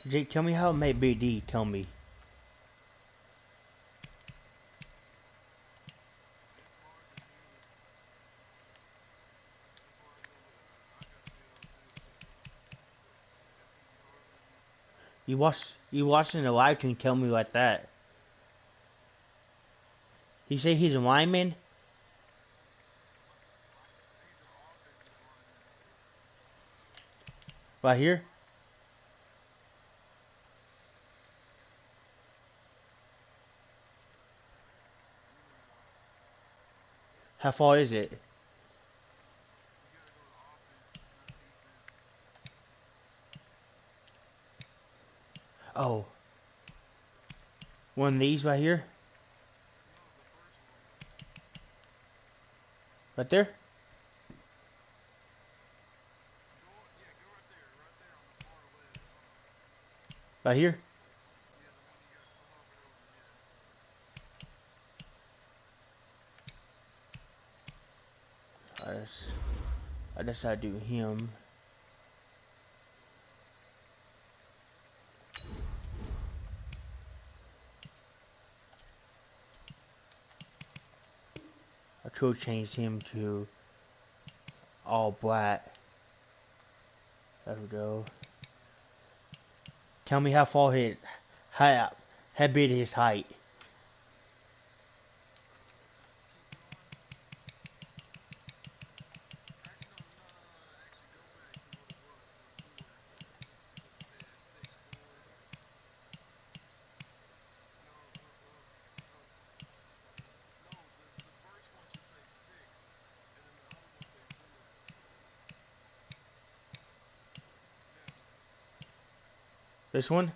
Jake, tell me how it made BD. Tell me. You watching the live stream? Tell me like that. He say he's a lineman. Right here. How far is it? Oh, one of these right here. Right there. Right here. I just gotta do him. I could change him to all black. There we go. Tell me how far how big his height. This one.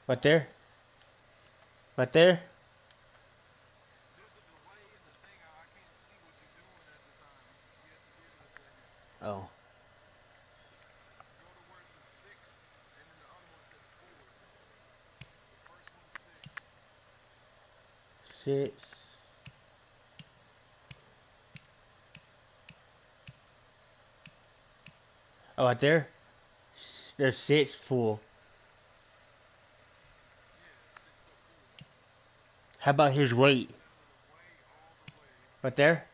Right there. Right there. Oh. Six. Oh, right there. There's 6'4". How about his weight? Right there.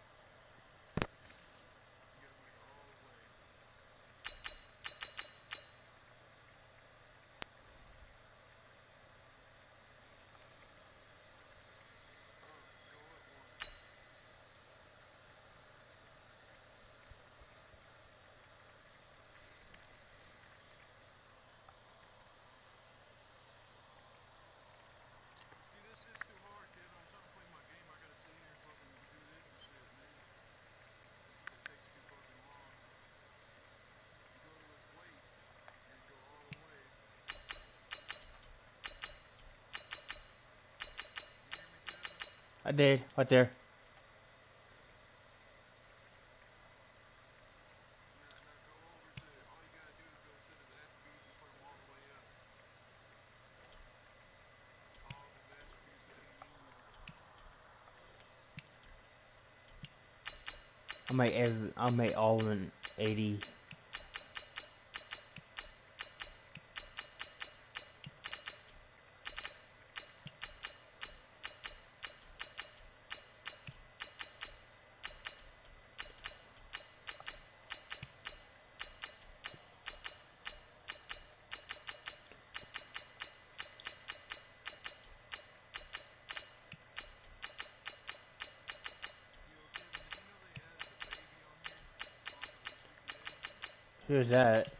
I did. Right there. I'll make all of them 80. Who's that?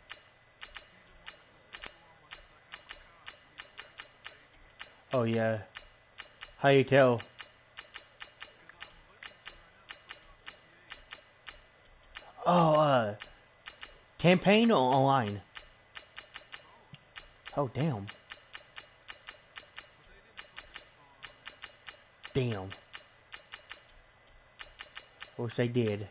Oh yeah. How you tell? Oh, campaign or online? Oh damn. Damn. Wish they did.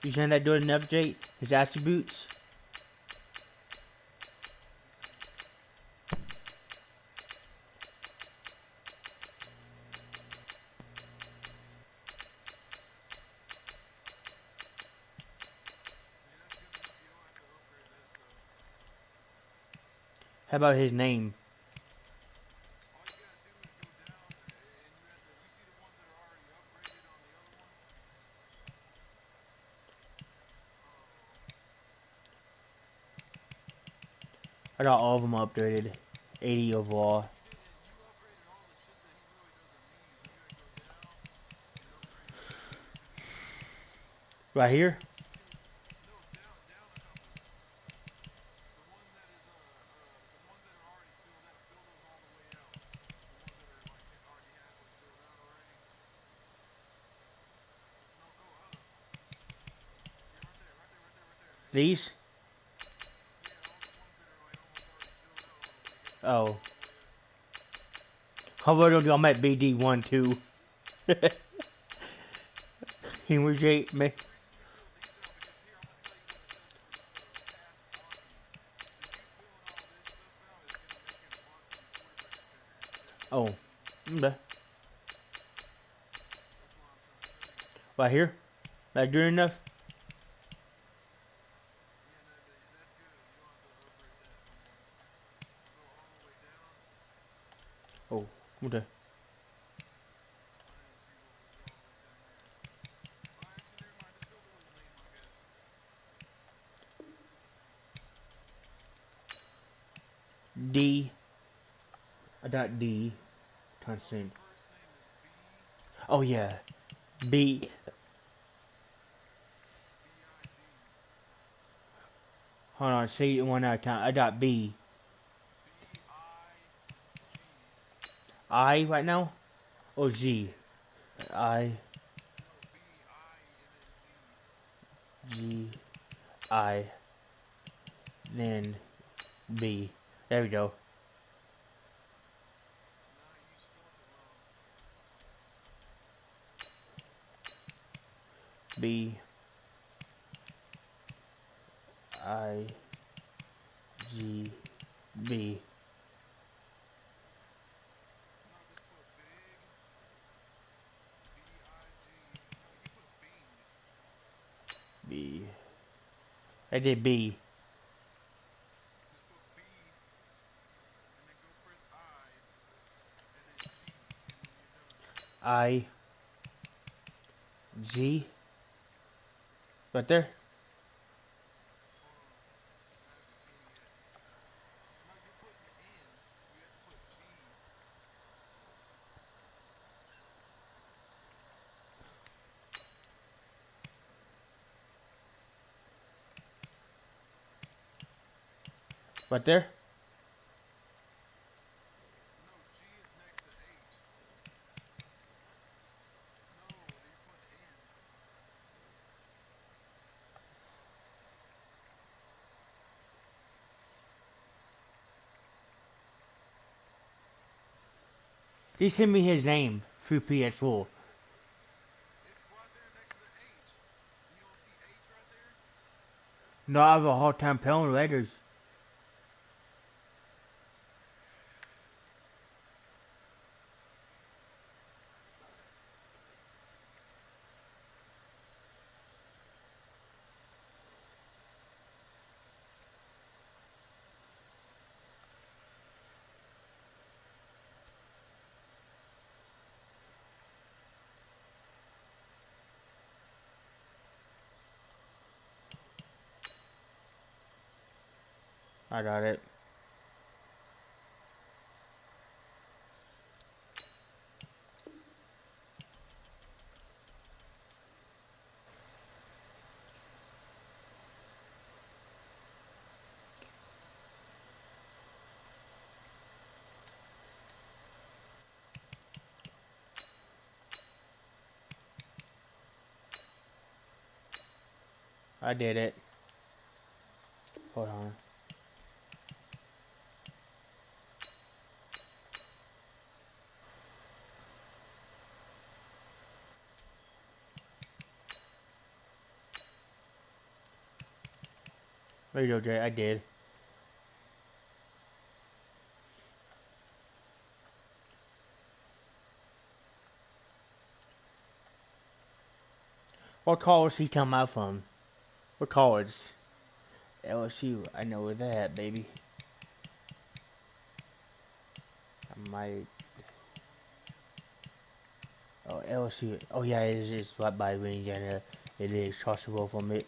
You saying that doing enough, Jake? His attributes? How about his name? I got all of them upgraded. 80 overall. Right here? These? Oh. How about I'm at BD1 too? Henry Jake, me. Oh. Okay. Right here? Not good enough? Oh, okay. D. I got D. Trying to think. Oh yeah. B. Hold on, say it one at a time. I got B. I right now? Or G? I. G. I. Then B. There we go. B. I. G. B. B. I did B. I. G. Right there. Right there. He sent me his name through PS4. No, I have a hard time spelling letters. I got it. I did it. Hold on. There you go, Jay. I did. What college he come out from? What college? LSU. I know where that, baby. I might. Oh, LSU. Oh, yeah, it is. It's right by Louisiana. It is. Across the road from it.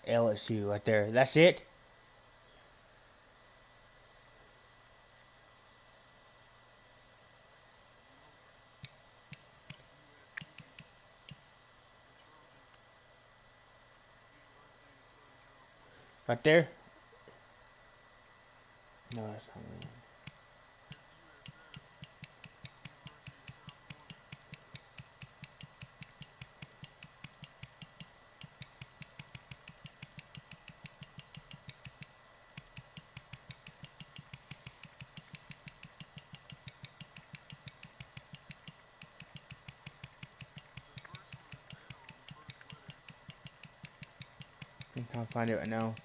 LSU right there. That's it? Right there? No, that's not it. I'm trying to find it right now.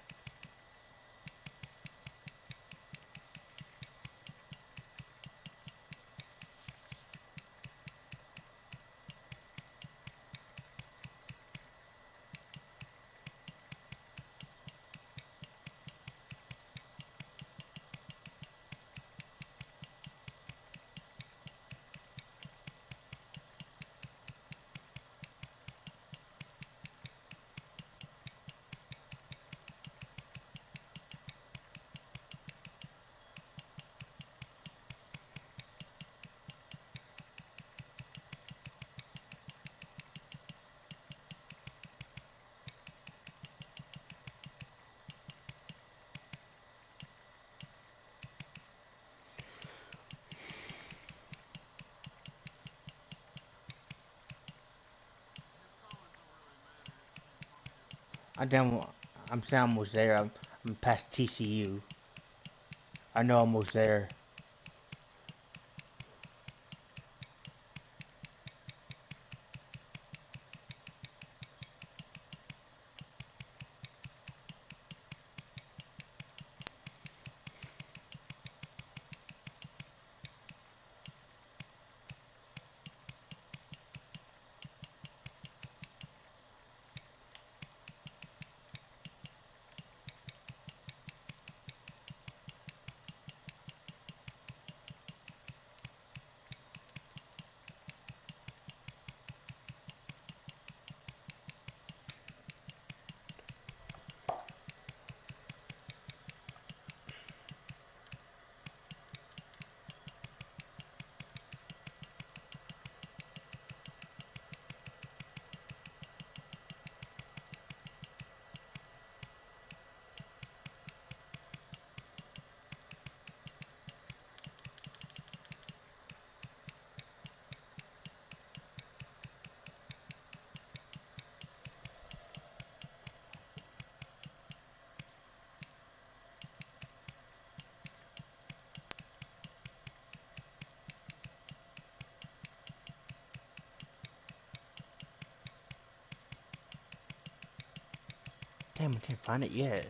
I'm down. I'm saying almost there. I'm past TCU. I know almost there. Damn, I can't find it yet.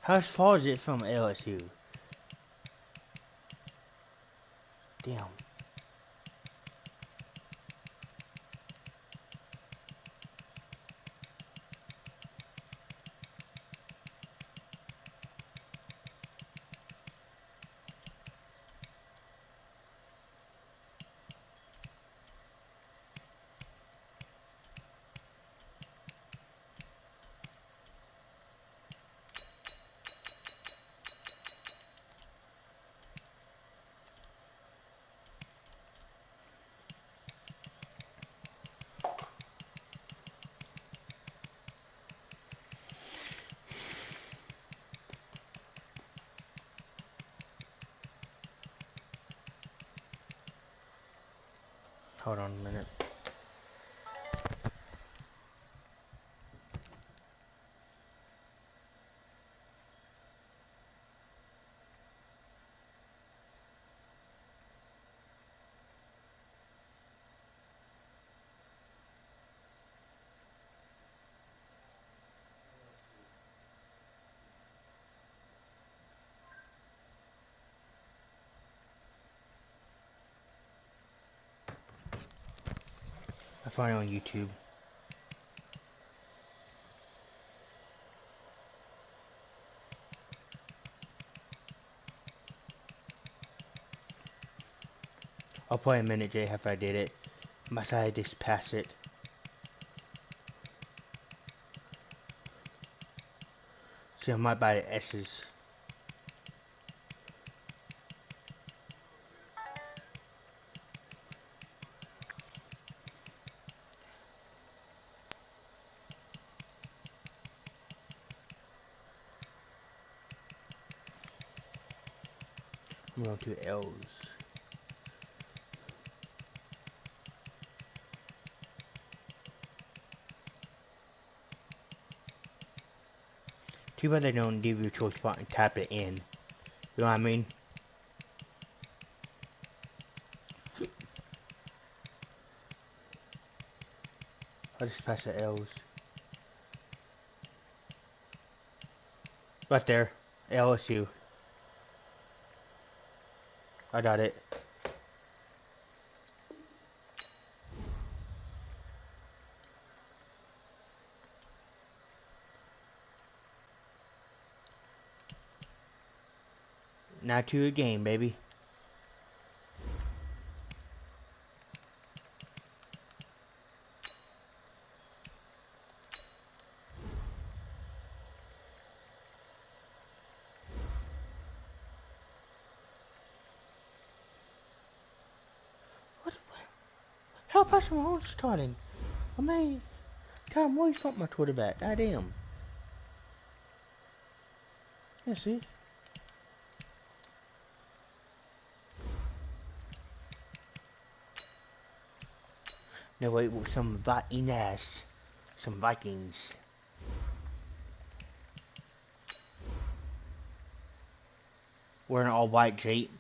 How far is it from LSU? Damn. find it on YouTube. I'll play a minute, Jay, if I did it. Must I just pass it? See, I might buy the S's. I'm going to L's. Too bad they don't give you a choice spot and tap it in. You know what I mean? I'll just pass the L's. Right there. LSU. I got it. Now to a game, baby. How about some old starting? I mean, Tom, why you fuck my quarterback? I damn. Yeah, see? No, wait, with some Vikings. Some Vikings. Wearing all white jeep.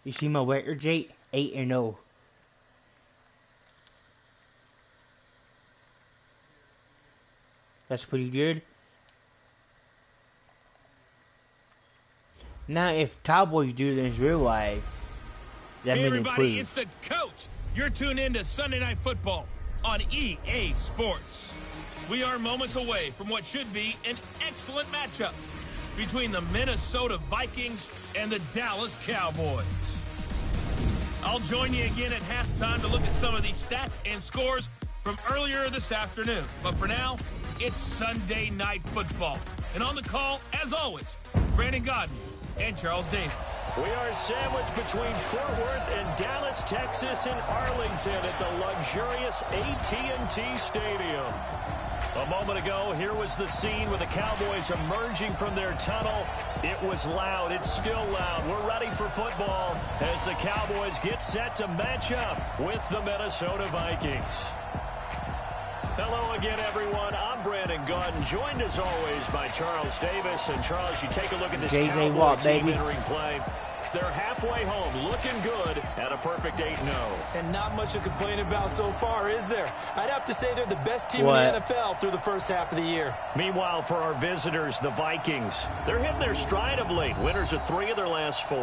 You see my record, Jake? 8-0. That's pretty good. Now, if Cowboys do this in real life, that hey means everybody, it's the coach. You're tuned in to Sunday Night Football on EA Sports. We are moments away from what should be an excellent matchup between the Minnesota Vikings and the Dallas Cowboys. I'll join you again at halftime to look at some of these stats and scores from earlier this afternoon. But for now, it's Sunday Night Football. And on the call, as always, Brandon Godden and Charles Davis. We are sandwiched between Fort Worth and Dallas, Texas, and Arlington at the luxurious AT&T Stadium. A moment ago, here was the scene with the Cowboys emerging from their tunnel. It was loud. It's still loud. We're ready for football as the Cowboys get set to match up with the Minnesota Vikings. Hello again, everyone. I'm Brandon Godden, joined as always by Charles Davis. And Charles, you take a look at this Cowboy team entering play. They're halfway home, looking good at a perfect 8-0. And not much to complain about so far, is there? I'd have to say they're the best team in the NFL through the first half of the year. Meanwhile, for our visitors, the Vikings, they're hitting their stride of late. Winners of 3 of their last 4.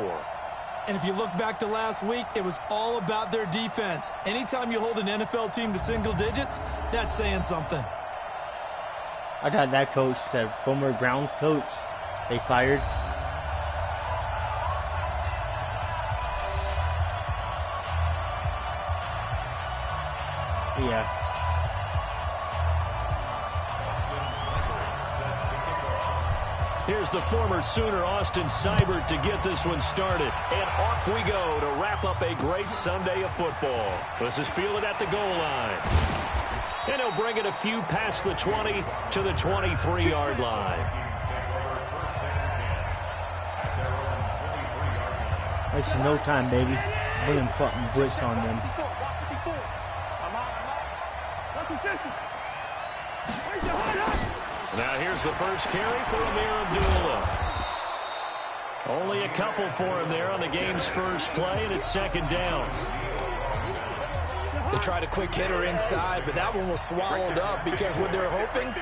And if you look back to last week, it was all about their defense. Anytime you hold an NFL team to single digits, that's saying something. I got that coach, the former Browns coach, they fired. Yeah. Here's the former Sooner, Austin Seibert, to get this one started. And off we go to wrap up a great Sunday of football. This is fielded at the goal line. And he'll bring it a few past the 20 to the 23-yard line. It's no time, baby. Put them fucking blitz on them. Now here's the first carry for Amir Abdullah. Only a couple for him there on the game's first play, and it's second down. They tried a quick hitter inside, but that one was swallowed up because what they're hoping,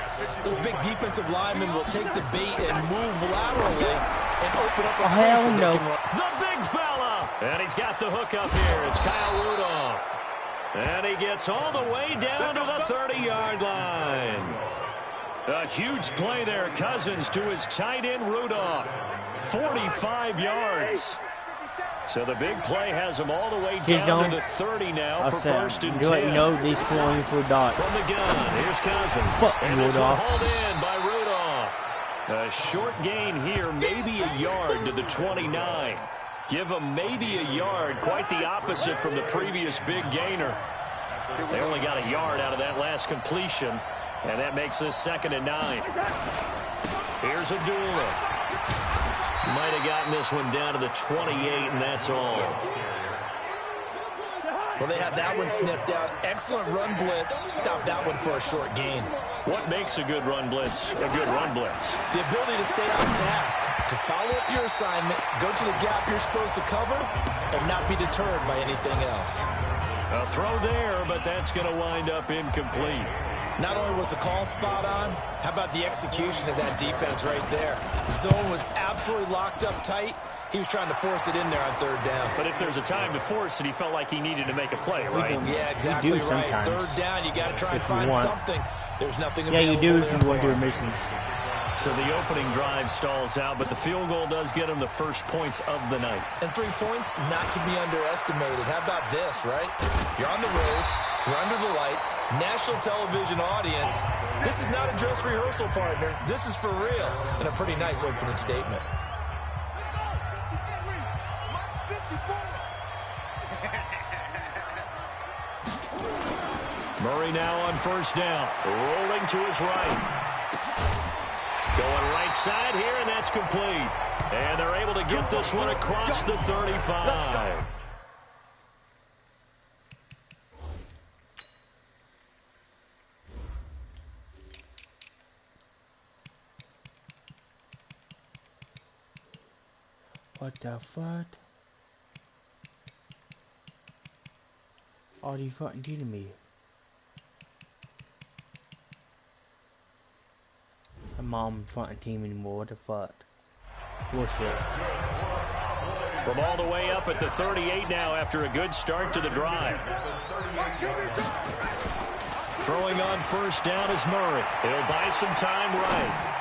those big defensive linemen will take the bait and move laterally and open up a hell crease. no. The big fella! And he's got the hook up here. It's Kyle Rudolph. And he gets all the way down to the 30-yard line. A huge play there, Cousins to his tight end Rudolph. 45 yards. So the big play has him all the way down to the 30 now for first and 10. No, these pulling for dots. From the gun, here's Cousins. And this one hauled in by Rudolph. A short gain here, maybe a yard to the 29. Give him maybe a yard, quite the opposite from the previous big gainer. They only got a yard out of that last completion, and that makes this 2nd and 9. Here's Abdullah. Might have gotten this one down to the 28, and that's all. Well, they had that one sniffed out. Excellent run blitz. Stop that one for a short gain. What makes a good run blitz a good run blitz? The ability to stay on task, to follow up your assignment, go to the gap you're supposed to cover, and not be deterred by anything else. A throw there, but that's going to wind up incomplete. Not only was the call spot on, how about the execution of that defense right there? Zone was absolutely locked up tight. He was trying to force it in there on 3rd down. But if there's a time to force it, he felt like he needed to make a play, right? Yeah, exactly right. Sometimes. 3rd down, you got to try and find something. There's nothing available. Yeah, you do if you want to do missions. So the opening drive stalls out, but the field goal does get him the first points of the night. And 3 points, not to be underestimated. How about this, right? You're on the road. You're under the lights, national television audience. This is not a dress rehearsal, partner. This is for real. And a pretty nice opening statement. Murray now on 1st down. Rolling to his right. Going right side here, and that's complete. And they're able to get this one across the 35. What the fuck? Are you fucking kidding me? My mom fucking team anymore. What the fuck? Bullshit. From all the way up at the 38 now after a good start to the drive. Throwing on 1st down is Murray. He'll buy some time right.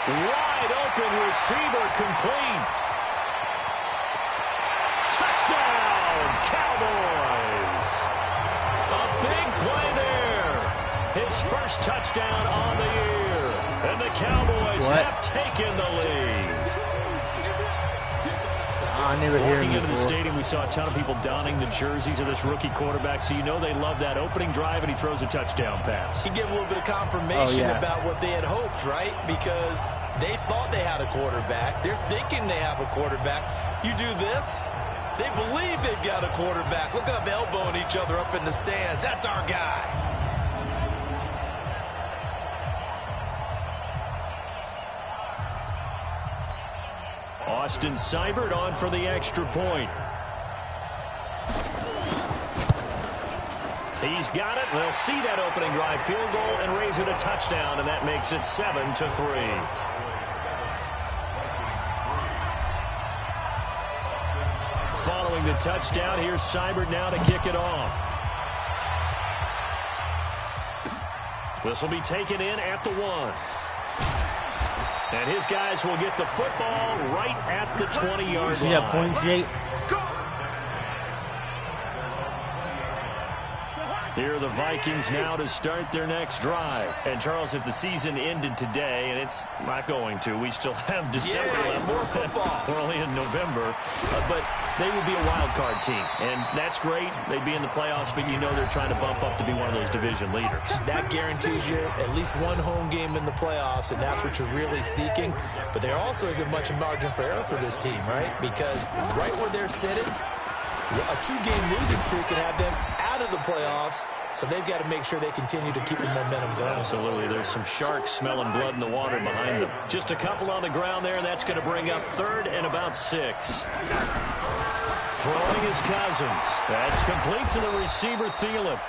Wide open receiver complete. Touchdown, Cowboys. A big play there. His first touchdown on the year. And the Cowboys have taken the lead. I never hear him Walking into the before. stadium, we saw a ton of people donning the jerseys of this rookie quarterback, so you know they love that opening drive, and he throws a touchdown pass. He gave a little bit of confirmation about what they had hoped, right? Because they thought they had a quarterback. They're thinking they have a quarterback. You do this, they believe they've got a quarterback. Look up, elbowing each other up in the stands. That's our guy. Austin Seibert on for the extra point. He's got it. They'll see that opening drive field goal and raise it a touchdown, and that makes it 7-3. Following the touchdown, here's Seibert now to kick it off. This will be taken in at the 1. And his guys will get the football right at the 20-yard line. See that point, Jake? Here are the Vikings now to start their next drive. And, Charles, if the season ended today, and it's not going to, we still have December left. More football. We're only in November. But they would be a wild card team. And that's great. They'd be in the playoffs, but you know they're trying to bump up to be one of those division leaders. That guarantees you at least one home game in the playoffs, and that's what you're really seeking. But there also isn't much margin for error for this team, right? Because right where they're sitting, a 2-game losing streak could have them out of the playoffs So they've got to make sure they continue to keep the momentum going. Absolutely. There's some sharks smelling blood in the water behind them. Just a couple on the ground there, and that's going to bring up 3rd and about 6. Throwing his Cousins. That's complete to the receiver, Thielen.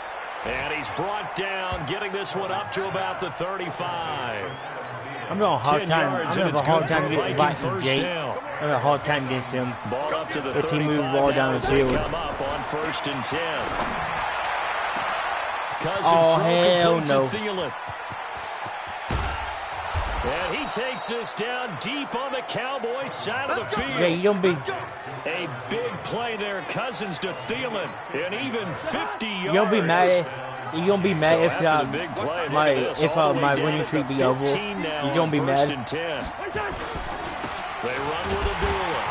And he's brought down, getting this one up to about the 35. I'm having a hard time. I'm having a hard time getting Viking Jake. Down. I'm having a hard time against him. Ball up to the if he moves the 35 ball down the field. Come up on 1st and 10. Cousins Oh, hell no. to Thielen. And he takes this down deep on the Cowboys side of the field. Yeah, you don't be. A big play there, Cousins to Thielen, and even 50 yards. You don't be mad. You don't be mad if my winning streak be over. You don't be mad. They run with Abdullah.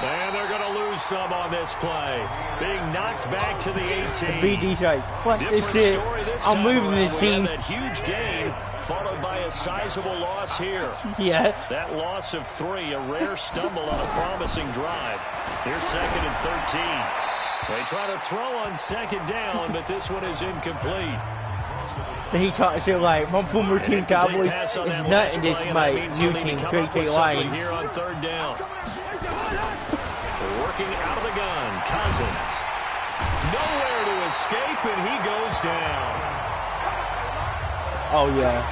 And they're going to lose some on this play. Being knocked back to the 18. The BD's like, what this shit? I'm moving this team. That huge gain followed by a sizable loss here. Yeah. That loss of 3, a rare stumble on a promising drive. Here's 2nd and 13. They try to throw on 2nd down, but this one is incomplete. He talks to like my former team Cowboys is nothing against my new team, KK Lions. Here on 3rd down. Working out of the gun, Cousins. Nowhere to escape, and he goes down. Oh, yeah.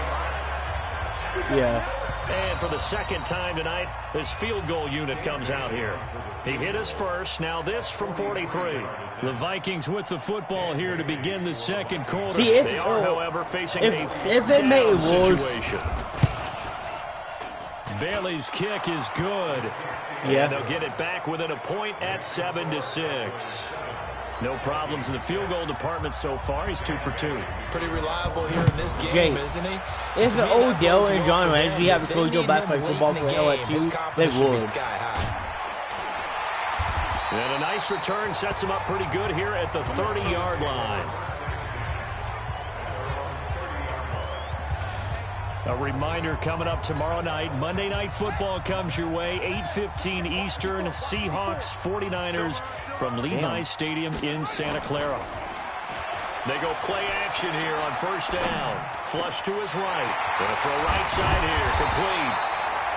Yeah. And for the 2nd time tonight, his field goal unit comes out here. He hit his first, now this from 43. The Vikings with the football here to begin the 2nd quarter. See, they are, however, facing a if they make it situation. Bailey's kick is good. Yeah. And they'll get it back within a point at 7-6. No problems in the field goal department so far. He's 2 for 2. Pretty reliable here in this game, isn't he? If the Odell and John Ramsey have a Scojo back play football for LSU, they would. And a nice return sets him up pretty good here at the 30-yard line. A reminder coming up tomorrow night. Monday Night Football comes your way, 8:15 Eastern. Seahawks 49ers from Levi's Stadium in Santa Clara. They go play action here on 1st down. Flush to his right. Going to throw right side here. Complete.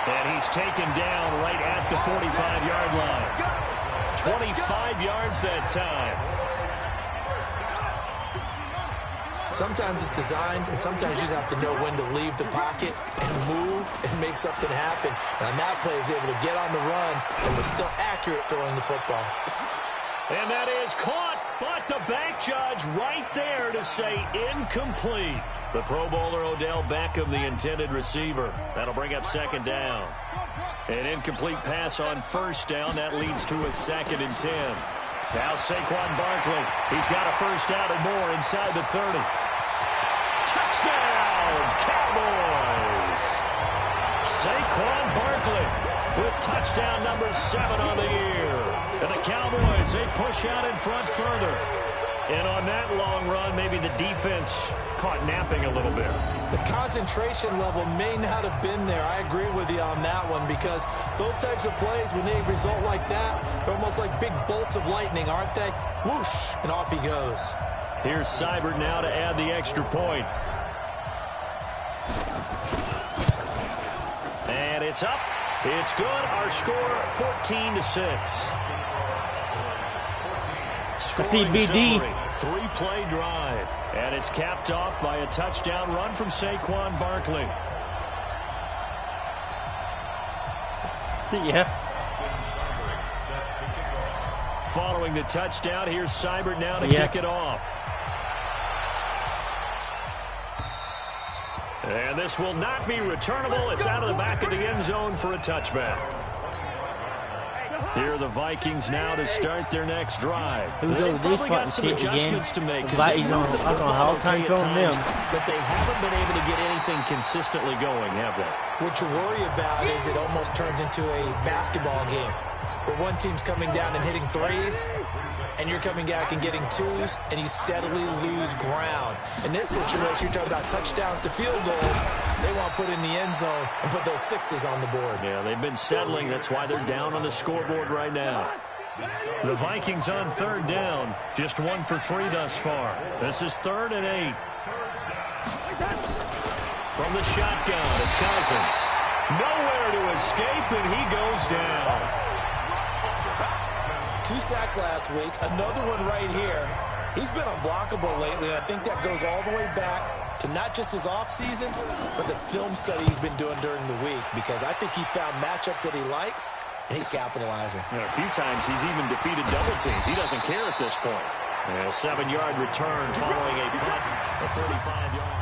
And he's taken down right at the 45-yard line. 25 yards that time. Sometimes it's designed, and sometimes you just have to know when to leave the pocket and move and make something happen. And on that play, he was able to get on the run and was still accurate throwing the football. And that is caught, but the back judge right there to say incomplete. The Pro Bowler Odell Beckham, the intended receiver. That'll bring up 2nd down. An incomplete pass on 1st down. That leads to a 2nd and 10. Now Saquon Barkley. He's got a 1st down and more inside the 30. Touchdown, Cowboys! Saquon Barkley with touchdown number 7 on the year. And the Cowboys, they push out in front further. And on that long run, maybe the defense caught napping a little bit. The concentration level may not have been there. I agree with you on that one, because those types of plays, when they result like that, they're almost like big bolts of lightning, aren't they? Whoosh, and off he goes. Here's Seibert now to add the extra point. And it's up. It's good. Our score, 14-6. CBD. 3-play drive. And it's capped off by a touchdown run from Saquon Barkley. Yeah. Following the touchdown, here's Seibert now to kick it off. And this will not be returnable. It's out of the back of the end zone for a touchback. Here are the Vikings now to start their next drive. They've probably got some adjustments to make. I don't know how time from them. But they haven't been able to get anything consistently going, have they? What you worry about is it almost turns into a basketball game where one team's coming down and hitting threes, and you're coming back and getting twos, and you steadily lose ground. In this situation, you're talking about touchdowns to field goals. They want to put in the end zone and put those 6s on the board. Yeah, they've been settling. That's why they're down on the scoreboard right now. The Vikings on 3rd down. Just 1 for 3 thus far. This is 3rd and 8. From the shotgun, it's Cousins. Nowhere to escape, and he goes down. 2 sacks last week. Another one right here. He's been unblockable lately, and I think that goes all the way back to not just his offseason, but the film study he's been doing during the week, because I think he's found matchups that he likes, and he's capitalizing. And a few times he's even defeated double teams. He doesn't care at this point. And a 7-yard return following a punt, a 45-yard.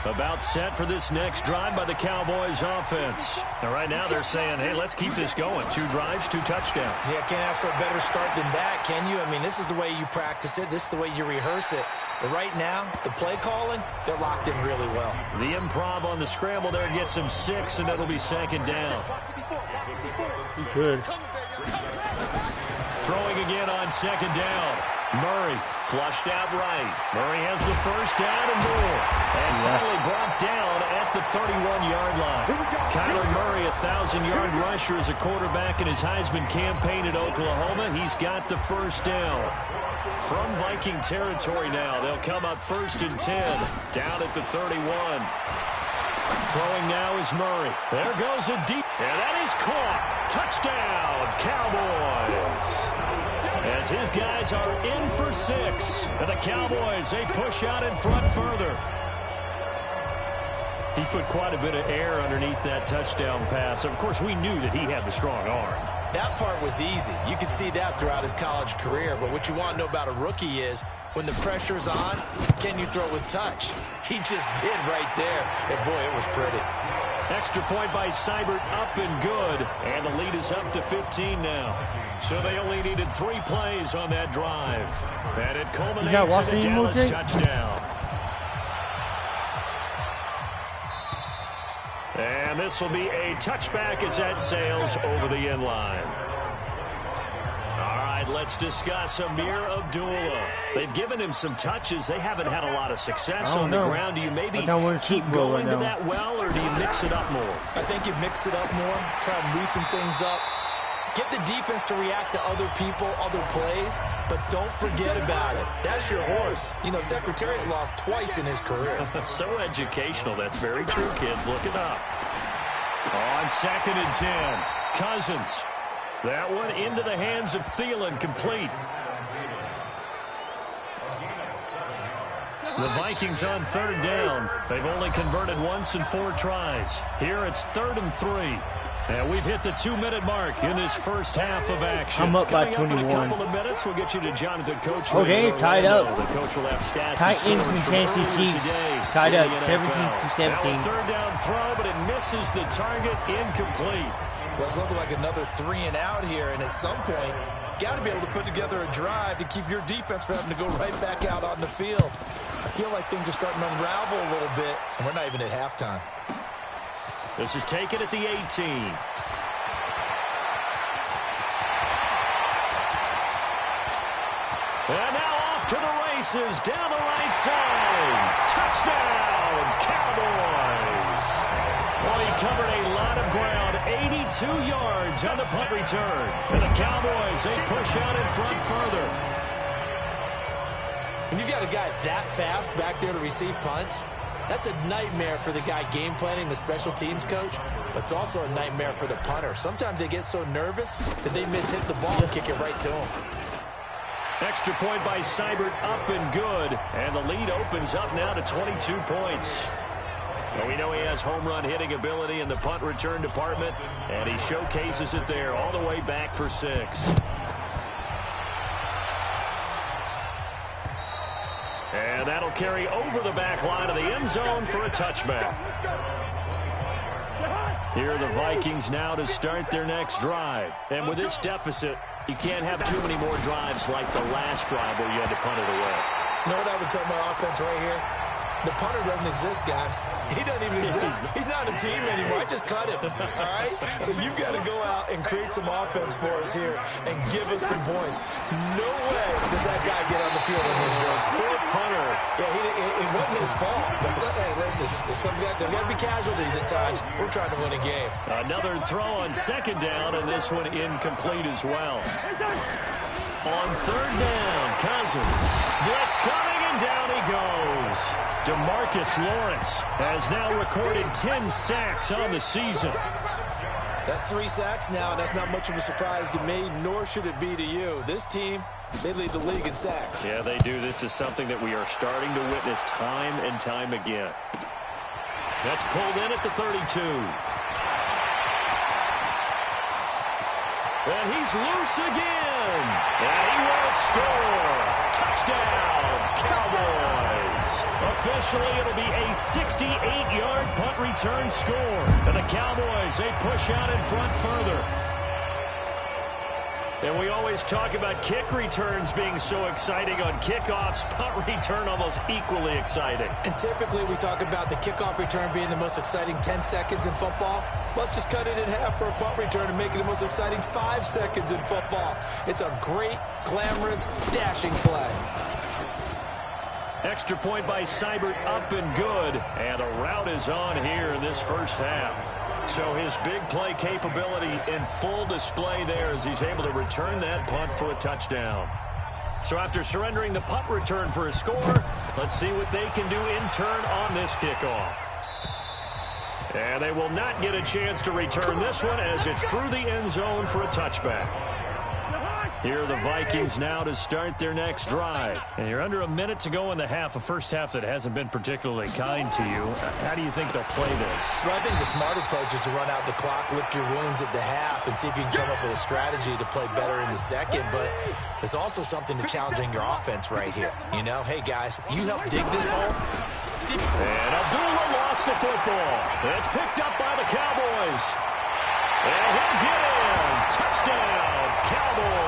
About set for this next drive by the Cowboys offense. And right now they're saying, hey, let's keep this going. 2 drives, 2 touchdowns. Yeah, can't ask for a better start than that, can you? I mean, this is the way you practice it. This is the way you rehearse it. But right now, the play calling, they're locked in really well. The improv on the scramble there gets him 6, and it'll be 2nd down. Good. Throwing again on 2nd down. Murray flushed out right. Murray has the first down and more. And finally brought down at the 31-yard line. Kyler Murray, 1,000-yard rusher as a quarterback in his Heisman campaign at Oklahoma. He's got the first down. From Viking territory now, they'll come up 1st and 10. Down at the 31. Throwing now is Murray. There goes a deep. And that is caught. Touchdown, Cowboys. As his guys are in for 6. And the Cowboys, they push out in front further. He put quite a bit of air underneath that touchdown pass. Of course, we knew that he had the strong arm. That part was easy. You could see that throughout his college career. But what you want to know about a rookie is when the pressure's on, can you throw with touch? He just did right there. And, boy, it was pretty. Extra point by Seibert, up and good. And the lead is up to 15 now. So they only needed 3 plays on that drive. And it culminates in a Dallas touchdown. And this will be a touchback as that sails over the end line. All right, let's discuss Amir Abdullah. They've given him some touches. They haven't had a lot of success on the ground. Do you maybe keep going to that well, or do you mix it up more? I think you mix it up more, try and loosen things up. Get the defense to react to other people, other plays, but don't forget about it. That's your horse. You know, Secretariat lost twice in his career. So educational. That's very true, kids. Look it up. On 2nd and 10, Cousins. That one into the hands of Thielen, complete. The Vikings on 3rd down. They've only converted once in 4 tries. Here it's 3rd and 3. And we've hit the 2-minute mark in this first half of action. I'm up by 21. In a couple of minutes, we'll get you to Jonathan Coach. Okay, tied up. The coach will have stats. Titans and Tennessee Chiefs tied up 17-17. Now a 3rd down throw, but it misses the target, incomplete. Well, it's looking like another 3 and out here, and at some point, got to be able to put together a drive to keep your defense from having to go right back out on the field. I feel like things are starting to unravel a little bit, and we're not even at halftime. This is taken at the 18. And now off to the races, down the right side. Touchdown, Cowboys. Well, he covered a lot of ground, 82 yards on the punt return. And the Cowboys, they push out in front further. When you got a guy that fast back there to receive punts, that's a nightmare for the guy game planning, the special teams coach, but it's also a nightmare for the punter. Sometimes they get so nervous that they mishit the ball and kick it right to him. Extra point by Seibert, up and good. And the lead opens up now to 22 points. Well, we know he has home run hitting ability in the punt return department, and he showcases it there all the way back for 6. And that'll carry over the back line of the end zone for a touchback. Here are the Vikings now to start their next drive. And with this deficit, you can't have too many more drives like the last drive where you had to punt it away. You know what I would tell my offense right here? The punter doesn't exist, guys. He doesn't even exist. He's not a team anymore. I just cut him, all right? So you've got to go out and create some offense for us here and give us some points. No way does that guy get on the field in this drive. Poor punter. Yeah, it wasn't his fault. But hey, listen, there got to be casualties at times. We're trying to win a game. Another throw on second down, and this one incomplete as well. On third down, Cousins. Blitz coming, and down he goes. DeMarcus Lawrence has now recorded 10 sacks on the season. That's 3 sacks now, and that's not much of a surprise to me, nor should it be to you. This team, they lead the league in sacks. Yeah, they do. This is something that we are starting to witness time and time again. That's pulled in at the 32. And he's loose again. And he will score. Touchdown, Cowboys. Officially, it'll be a 68-yard punt return score. And the Cowboys, they push out in front further. And we always talk about kick returns being so exciting on kickoffs. Punt return almost equally exciting. And typically we talk about the kickoff return being the most exciting 10 seconds in football. Let's just cut it in half for a punt return and make it the most exciting 5 seconds in football. It's a great, glamorous, dashing play. Extra point by Seibert, up and good. And a route is on here in this first half. So his big play capability in full display there as he's able to return that punt for a touchdown. So after surrendering the punt return for a score, let's see what they can do in turn on this kickoff. And they will not get a chance to return this one as it's through the end zone for a touchback. Here are the Vikings now to start their next drive. And you're under a minute to go in the half, a first half that hasn't been particularly kind to you. How do you think they'll play this? Well, I think the smart approach is to run out the clock, lick your wounds at the half, and see if you can come up with a strategy to play better in the second. But there's also something to challenging your offense right here. You know, hey, guys, you help dig this hole. See? And Abdullah lost the football. That's picked up by the Cowboys. And he'll get in. Touchdown, Cowboys.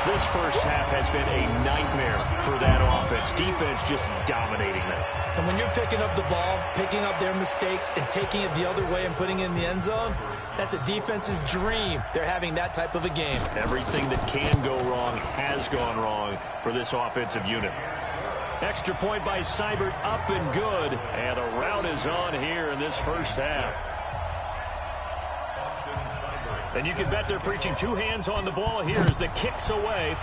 This first half has been a nightmare for that offense. Defense just dominating them. And when you're picking up the ball, picking up their mistakes, and taking it the other way and putting it in the end zone, that's a defense's dream. They're having that type of a game. Everything that can go wrong has gone wrong for this offensive unit. Extra point by Seibert, up and good. And a route is on here in this first half. And you can bet they're preaching 2 hands on the ball here as the kicks away.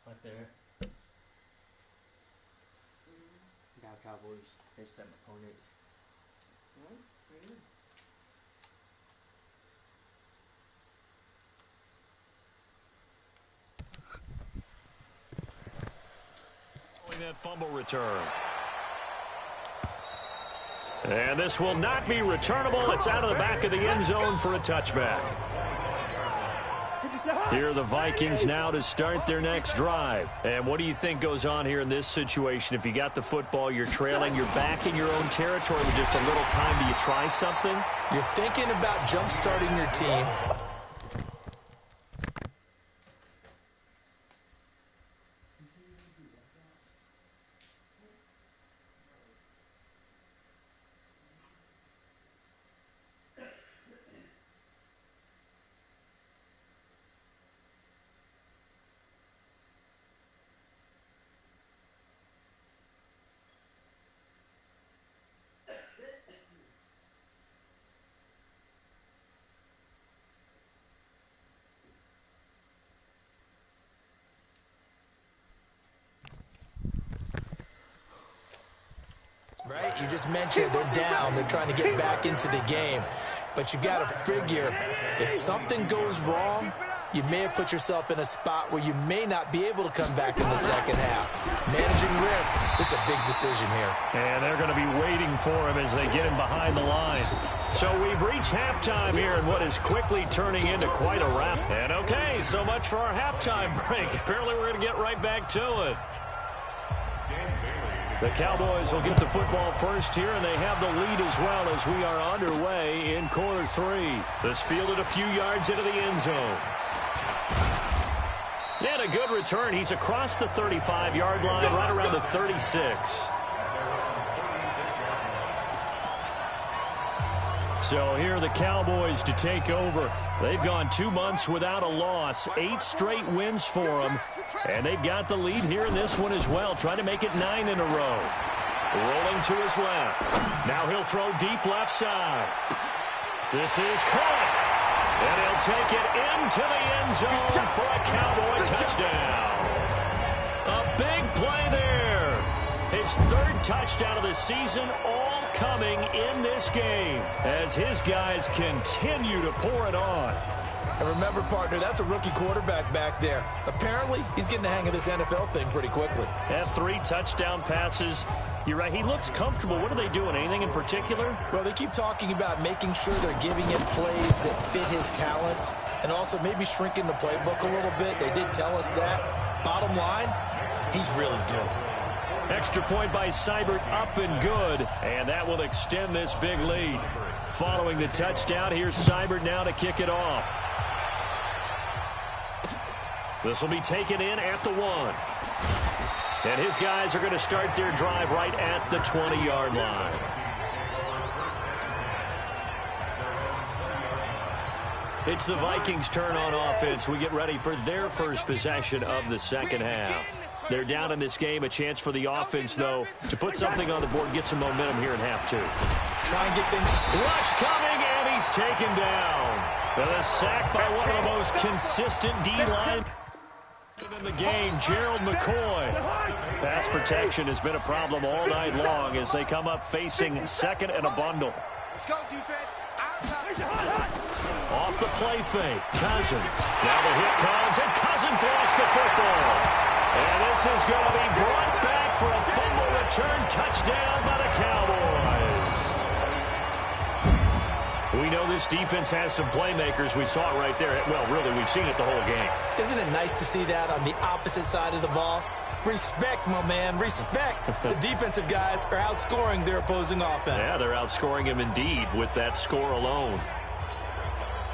Right there. Now Cowboys, they set opponents. That fumble return. And this will not be returnable. It's out of the back of the end zone for a touchback. Here are the Vikings now to start their next drive. And what do you think goes on here in this situation? If you got the football, you're trailing, you're back in your own territory with just a little time. Do you try something? You're thinking about jump-starting your team. Right? You just mentioned they're down. They're trying to get back into the game. But you got to figure if something goes wrong, you may have put yourself in a spot where you may not be able to come back in the second half. Managing risk, this is a big decision here. And they're going to be waiting for him as they get him behind the line. So we've reached halftime here in what is quickly turning into quite a wrap. And okay, so much for our halftime break. Apparently we're going to get right back to it. The Cowboys will get the football first here, and they have the lead as well as we are underway in quarter 3. This fielded a few yards into the end zone. And a good return. He's across the 35-yard line, right around the 36. So here are the Cowboys to take over. They've gone 2 months without a loss, 8 straight wins for them. And they've got the lead here in this one as well, trying to make it 9 in a row. Rolling to his left. Now he'll throw deep left side. This is caught. And he'll take it into the end zone for a Cowboy touchdown. A big play there. His 3rd touchdown of the season, all coming in this game as his guys continue to pour it on. And remember, partner, that's a rookie quarterback back there. Apparently, he's getting the hang of this NFL thing pretty quickly. Have 3 touchdown passes. You're right, he looks comfortable. What are they doing? Anything in particular? Well, they keep talking about making sure they're giving him plays that fit his talents and also maybe shrinking the playbook a little bit. They did tell us that. Bottom line, he's really good. Extra point by Seibert, up and good, and that will extend this big lead. Following the touchdown, here's Seibert now to kick it off. This will be taken in at the 1. And his guys are going to start their drive right at the 20-yard line. It's the Vikings' turn on offense. We get ready for their first possession of the second half. They're down in this game. A chance for the offense, though, to put something on the board, get some momentum here in half 2. Try and get things. Rush coming, and he's taken down. And a sack by one of the most consistent D-line in the game, Gerald McCoy. Pass protection has been a problem all night long as they come up facing 2nd and a bundle. Let's go, defense. Off the play fake, Cousins. Now the hit comes, and Cousins lost the football. And this is going to be brought back for a fumble return touchdown by the Cowboys. We know this defense has some playmakers. We saw it right there. Well, really, we've seen it the whole game. Isn't it nice to see that on the opposite side of the ball? Respect, my man, respect. The defensive guys are outscoring their opposing offense. Yeah, they're outscoring him indeed with that score alone.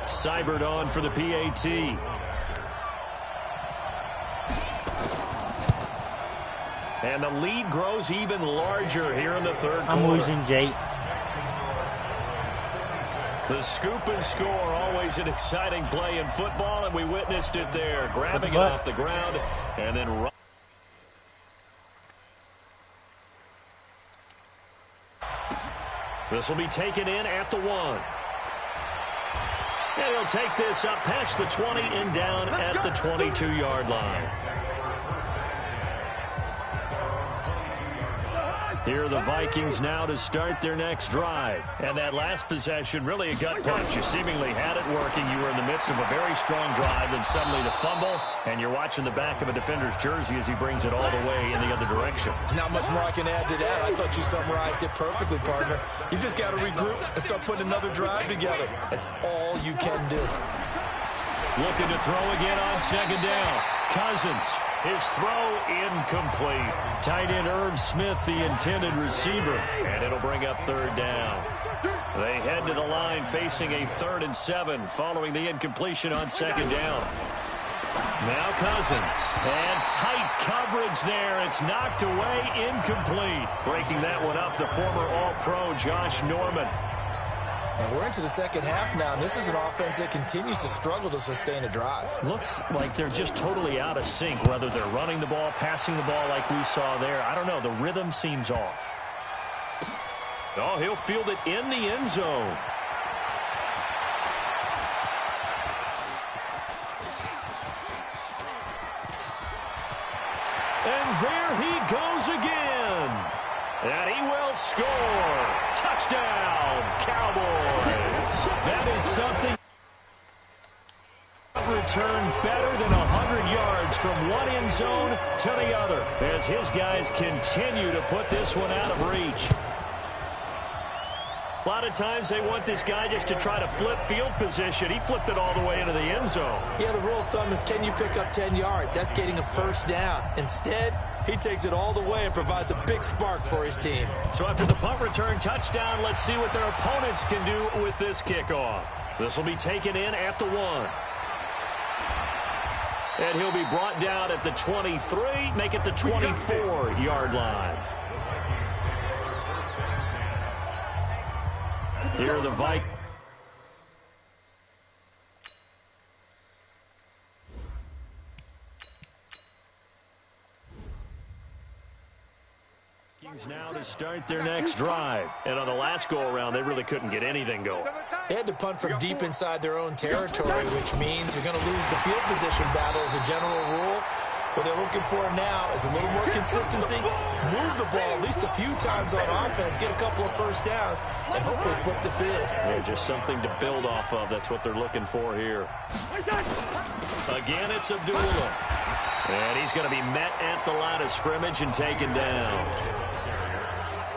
Seibert on for the PAT. And the lead grows even larger here in the 3rd quarter. I'm losing, Jake. The scoop and score, always an exciting play in football, and we witnessed it there. Grabbing it off the ground, and then... This will be taken in at the 1. And he'll take this up past the 20 and down at the 22-yard line. Here are the Vikings now to start their next drive. And that last possession, really a gut punch. You seemingly had it working. You were in the midst of a very strong drive, then suddenly the fumble, and you're watching the back of a defender's jersey as he brings it all the way in the other direction. There's not much more I can add to that. I thought you summarized it perfectly, partner. You just got to regroup and start putting another drive together. That's all you can do. Looking to throw again on 2nd down. Cousins. His throw incomplete. Tight end Irv Smith, the intended receiver. And it'll bring up 3rd down. They head to the line facing a 3rd and 7 following the incompletion on 2nd down. Now Cousins. And tight coverage there. It's knocked away, incomplete. Breaking that one up, the former All-Pro Josh Norman. And we're into the second half now, and this is an offense that continues to struggle to sustain a drive. Looks like they're just totally out of sync, whether they're running the ball, passing the ball like we saw there. I don't know. The rhythm seems off. Oh, he'll field it in the end zone. And there he goes again. And he will score. Touchdown, Cowboys. That is something. Return better than 100 yards from one end zone to the other as his guys continue to put this one out of reach. A lot of times they want this guy just to try to flip field position. He flipped it all the way into the end zone. Yeah, the rule of thumb is, can you pick up 10 yards? That's getting a first down. Instead, he takes it all the way and provides a big spark for his team. So after the punt return touchdown, let's see what their opponents can do with this kickoff. This will be taken in at the 1. And he'll be brought down at the 23, make it the 24-yard line. Here are the Vikings. Now to start their next drive. And on the last go-around, they really couldn't get anything going. They had to punt from deep inside their own territory, which means you're going to lose the field position battle as a general rule. What they're looking for now is a little more consistency, move the ball at least a few times on offense, get a couple of first downs, and hopefully flip the field. Yeah, just something to build off of. That's what they're looking for here. Again, it's Abdullah. And he's going to be met at the line of scrimmage and taken down.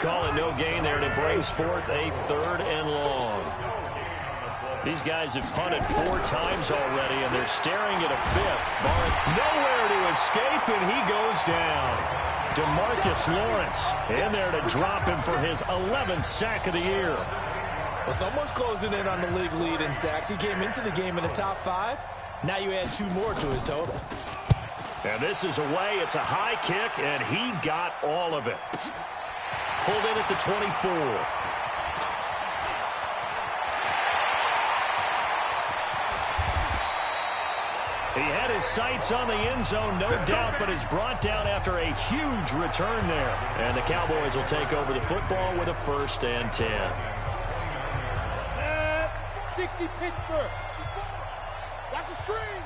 Call it no gain there, and it brings forth a 3rd and long. These guys have punted 4 times already, and they're staring at a 5th. Barrett nowhere to escape, and he goes down. DeMarcus Lawrence in there to drop him for his 11th sack of the year. Well, someone's closing in on the league lead in sacks. He came into the game in the top 5. Now you add 2 more to his total. And this is away. It's a high kick, and he got all of it. Pulled in at the 24. He had his sights on the end zone, no doubt, but is brought down after a huge return there. And the Cowboys will take over the football with a 1st and 10. 60 Pittsburgh. Watch the screen.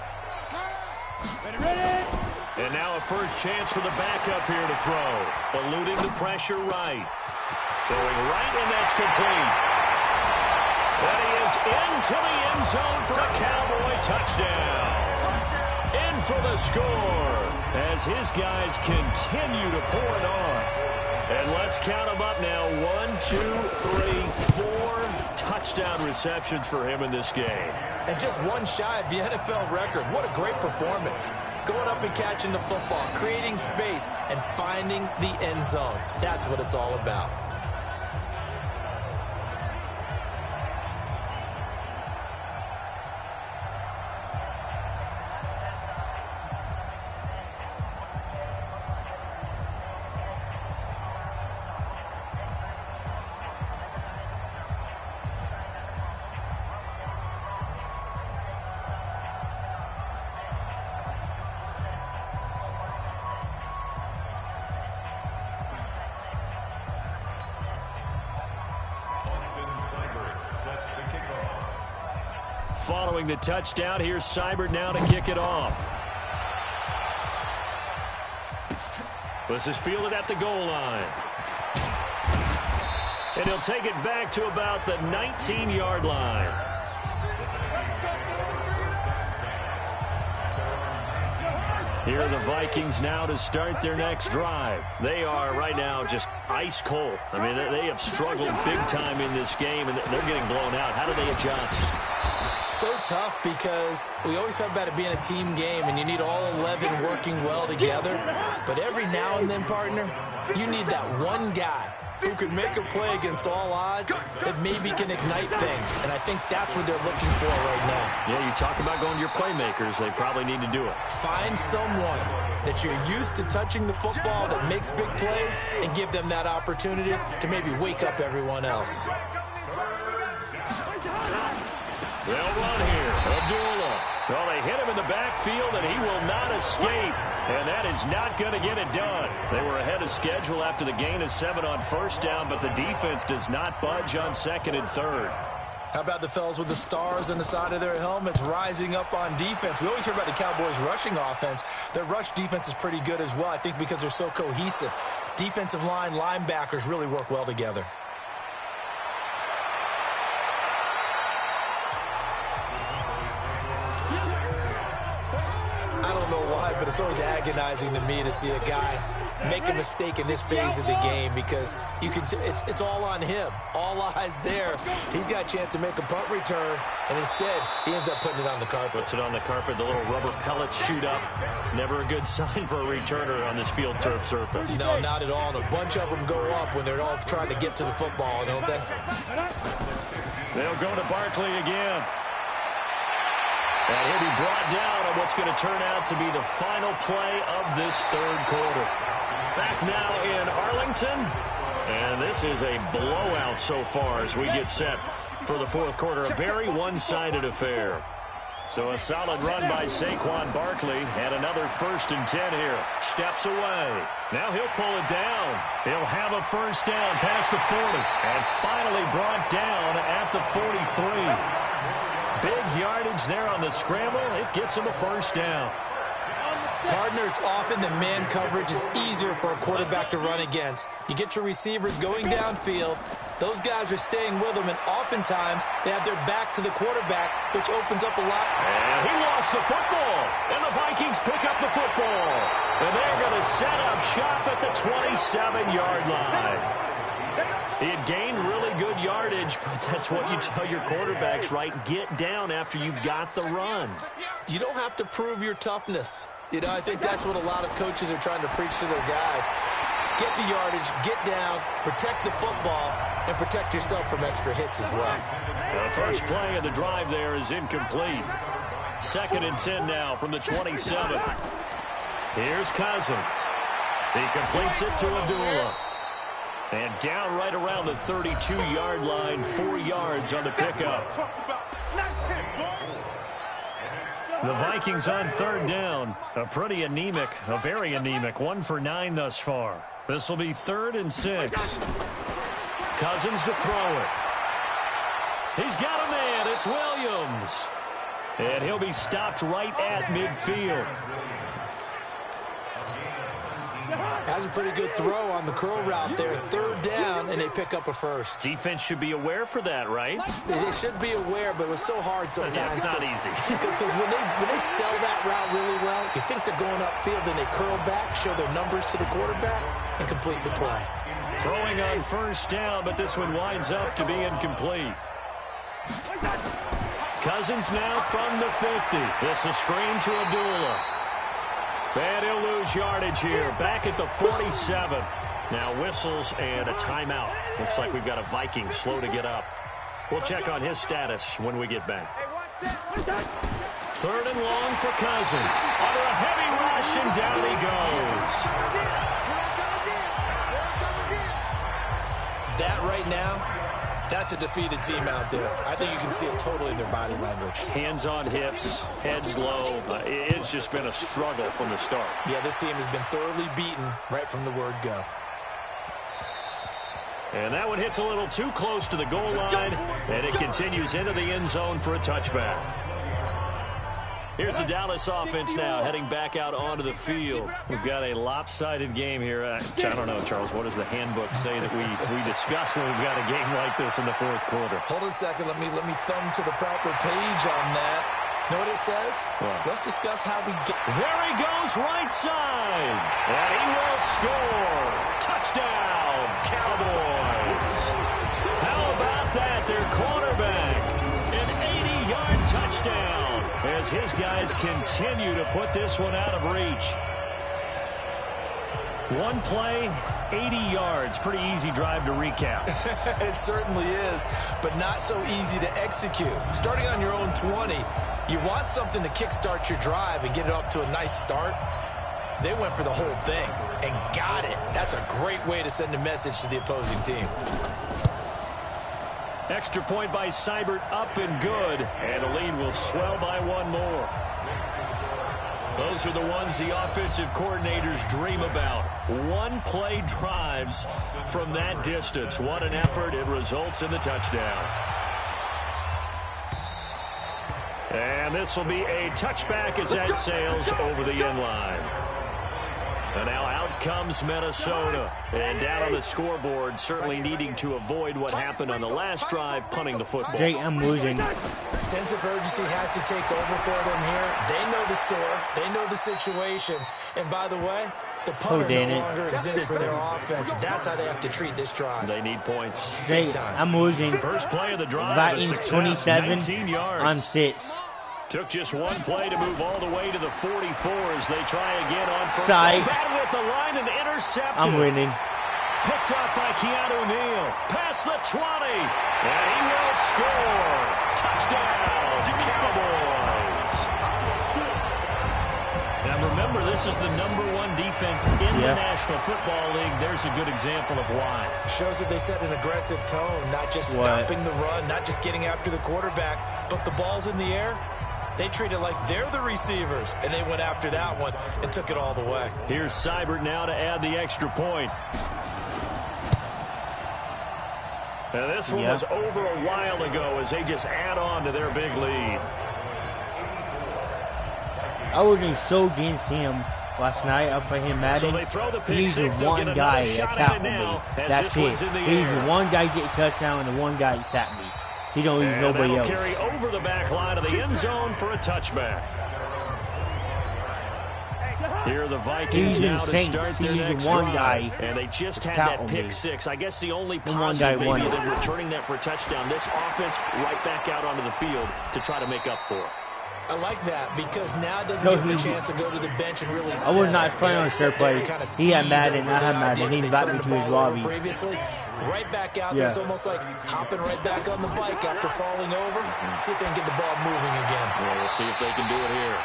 Pass. Ready. And now a first chance for the backup here to throw. Eluding the pressure right. Throwing right, and that's complete. And he is into the end zone for a Cowboy touchdown. In for the score as his guys continue to pour it on. And let's count them up now. 1, 2, 3, 4 touchdown receptions for him in this game. And just 1 shy of the NFL record. What a great performance. Going up and catching the football, creating space, and finding the end zone. That's what it's all about. Following the touchdown, here's Seibert now to kick it off. This is fielded at the goal line. And he'll take it back to about the 19-yard line. Here are the Vikings now to start their next drive. They are right now just ice cold. I mean, they have struggled big time in this game, and they're getting blown out. How do they adjust? So tough because we always talk about it being a team game, and you need all 11 working well together. But every now and then, partner, you need that one guy who can make a play against all odds that maybe can ignite things. And I think that's what they're looking for right now. Yeah, you talk about going to your playmakers. They probably need to do it. Find someone that you're used to touching the football that makes big plays and give them that opportunity to maybe wake up everyone else. They'll run here. Abdullah. Well, they hit him in the backfield, and he will not escape. And that is not going to get it done. They were ahead of schedule after the gain of 7 on first down, but the defense does not budge on 2nd and 3rd. How about the fellas with the stars on the side of their helmets rising up on defense? We always hear about the Cowboys' rushing offense. Their rush defense is pretty good as well, I think, because they're so cohesive. Defensive line, linebackers really work well together. I don't know why, but it's always agonizing to me to see a guy make a mistake in this phase of the game because it's all on him. All eyes there. He's got a chance to make a punt return, and instead he ends up putting it on the carpet. Puts it on the carpet. The little rubber pellets shoot up. Never a good sign for a returner on this field turf surface. No, not at all. And a bunch of them go up when they're all trying to get to the football, don't they? They'll go to Barkley again. And he'll be brought down on what's going to turn out to be the final play of this third quarter. Back now in Arlington. And this is a blowout so far as we get set for the fourth quarter. A very one-sided affair. So a solid run by Saquon Barkley. And another 1st and 10 here. Steps away. Now he'll pull it down. He'll have a first down past the 40. And finally brought down at the 43. Big yardage there on the scramble. It gets him a first down. Partner, it's often that man coverage is easier for a quarterback to run against. You get your receivers going downfield. Those guys are staying with them, and oftentimes they have their back to the quarterback, which opens up a lot. And he lost the football. And the Vikings pick up the football. And they're going to set up shop at the 27-yard line. He had gained really good yardage, but that's what you tell your quarterbacks, right? Get down after you've got the run. You don't have to prove your toughness. You know, I think that's what a lot of coaches are trying to preach to their guys. Get the yardage, get down, protect the football, and protect yourself from extra hits as well. The first play of the drive there is incomplete. 2nd and 10 now from the 27. Here's Cousins. He completes it to Abdullah. And down right around the 32-yard line, 4 yards on the pickup. The Vikings on 3rd down. A pretty anemic, a very anemic 1 for 9 thus far. This will be 3rd and 6. Cousins to throw it. He's got a man. It's Williams. And he'll be stopped right at midfield. Has a pretty good throw on the curl route there. 3rd down, and they pick up a first. Defense should be aware for that, right? They should be aware, but it was so hard sometimes. Yeah, it's not easy. Because when they sell that route really well, you think they're going upfield, then they curl back, show their numbers to the quarterback, and complete the play. Throwing on 1st down, but this one winds up to be incomplete. Cousins now from the 50. This is screen to Abdullah. And he'll lose yardage here. Back at the 47. Now whistles and a timeout. Looks like we've got a Viking slow to get up. We'll check on his status when we get back. 3rd and long for Cousins. Under a heavy rush, and down he goes. That right now, that's a defeated team out there. I think you can see it totally in their body language. Hands on hips, heads low. It's just been a struggle from the start. Yeah, this team has been thoroughly beaten right from the word go. And that one hits a little too close to the goal line, and it continues into the end zone for a touchback. Here's the Dallas offense now heading back out onto the field. We've got a lopsided game here. I don't know, Charles, what does the handbook say that we discuss when we've got a game like this in the fourth quarter? Hold on a second. Let me thumb to the proper page on that. Know what it says? What? Let's discuss how we get. There he goes, right side. And he will score. Touchdown, Cowboys. How about that? Their quarterback. An 80-yard touchdown. As his guys continue to put this one out of reach. One play, 80 yards. Pretty easy drive to recap. It certainly is, but not so easy to execute. Starting on your own 20, you want something to kickstart your drive and get it off to a nice start. They went for the whole thing and got it. That's a great way to send a message to the opposing team. Extra point by Seibert, up and good. And the lead will swell by one more. Those are the ones the offensive coordinators dream about. One-play drives from that distance. What an effort. It results in the touchdown. And this will be a touchback as that sails over the end line. And now out comes Minnesota. And down on the scoreboard, certainly needing to avoid what happened on the last drive, punting the football. Jake, I'm losing. Sense of urgency has to take over for them here. They know the score. They know the situation. And by the way, The punter no longer exists for their offense. That's how they have to treat this drive. They need points. Jay, I'm losing. First play of the drive. Vikings 27 19 yards. on 6. Took just one play to move all the way to the 44 as they try again on first. Side. Batted at the line and intercepted. I'm winning. Picked up by Keanu Neal. Past the 20. And he will score. Touchdown, Cowboys. Now remember, this is the #1 defense in the National Football League. There's a good example of why. Shows that they set an aggressive tone, not just stopping the run, not just getting after the quarterback, but the ball's in the air. They treat it like they're the receivers, and they went after that one and took it all the way. Here's Seibert now to add the extra point. Now this one was over a while ago as they just add on to their big lead. I wasn't so against him last night. I played him Madden. He's the one guy that tackled me. That's it. He's the one guy get a touchdown and the one guy that sacked me. He don't use nobody else. Carry over the back line of the end zone for a touchback. Here are the Vikings now to start their next drive. And they just had that pick six. I guess the only positive maybe than returning that for a touchdown. This offense right back out onto the field to try to make up for it. I like that because now it doesn't give him a chance to go to the bench and really I was not playing on a third play. He had Madden, I had Madden. He invited me to his lobby. Previously, right back out there. It's almost like hopping right back on the bike after falling over. See if they can get the ball moving again. Well, we'll see if they can do it here.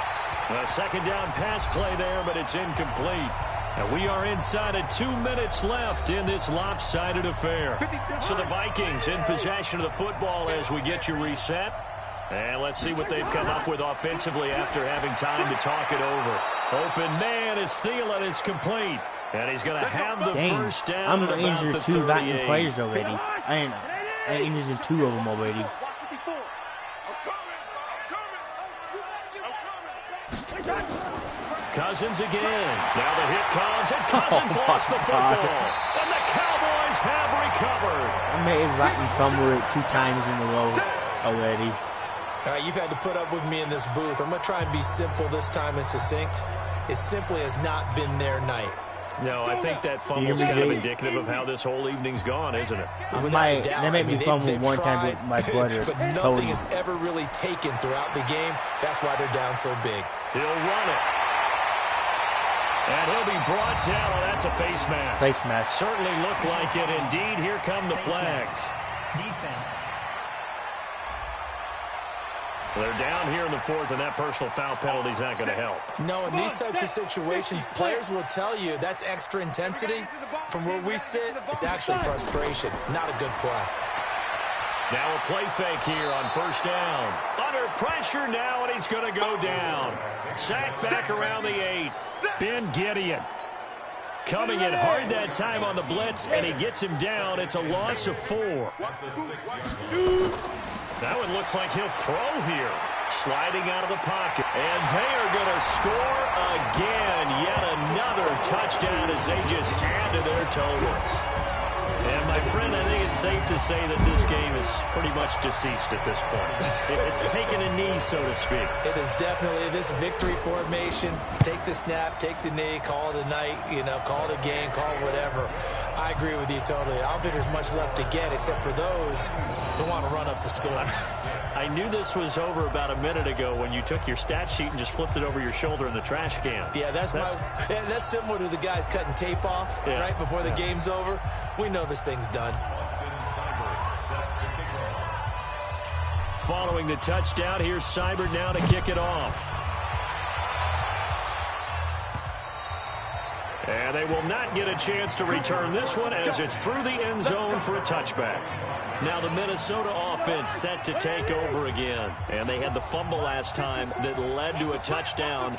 A second down pass play there, but it's incomplete. And we are inside of 2 minutes left in this lopsided affair. So the Vikings in possession of the football as we get you reset. And let's see what they've come up with offensively after having time to talk it over. Open man is Thielen. It's complete. And he's going to have the first down. I'm injured 2 Viking players already. I injured 2 of them already. Cousins again. Now the hit comes, and Cousins lost the football. And the Cowboys have recovered. I made a Viking fumble it 2 times in a row already. All right, you've had to put up with me in this booth. I'm going to try and be simple this time and succinct. It simply has not been their night. No, I think that fumble's kind of indicative of how this whole evening's gone, isn't it? They made me fumble one time with my brother. But nothing is ever really taken throughout the game. That's why they're down so big. He'll run it. And he'll be brought down. Oh, that's a face mask. Face mask. Certainly looked like it. Indeed, here come the flags. Defense. They're down here in the 4th, and that personal foul penalty is not going to help. No, in these types of situations, players will tell you that's extra intensity. From where we sit, it's actually frustration. Not a good play. Now a play fake here on first down. Under pressure now, and he's going to go down. Sacked back around the 8. Ben Gideon coming in hard that time on the blitz, and he gets him down. It's a loss of 4. That one looks like he'll throw here. Sliding out of the pocket. And they are going to score again. Yet another touchdown as they just add to their totals. And, my friend, I think it's safe to say that this game is pretty much deceased at this point. It's taken a knee, so to speak. It is definitely this victory formation. Take the snap, take the knee, call it a night, call it a game, call it whatever. I agree with you totally. I don't think there's much left to get except for those who want to run up the score. I knew this was over about a minute ago when you took your stat sheet and just flipped it over your shoulder in the trash can. Yeah, that's similar to the guys cutting tape off right before the game's over. We know this thing's done. Following the touchdown, here's Seibert now to kick it off. And they will not get a chance to return this one as it's through the end zone for a touchback. Now the Minnesota offense set to take over again. And they had the fumble last time that led to a touchdown.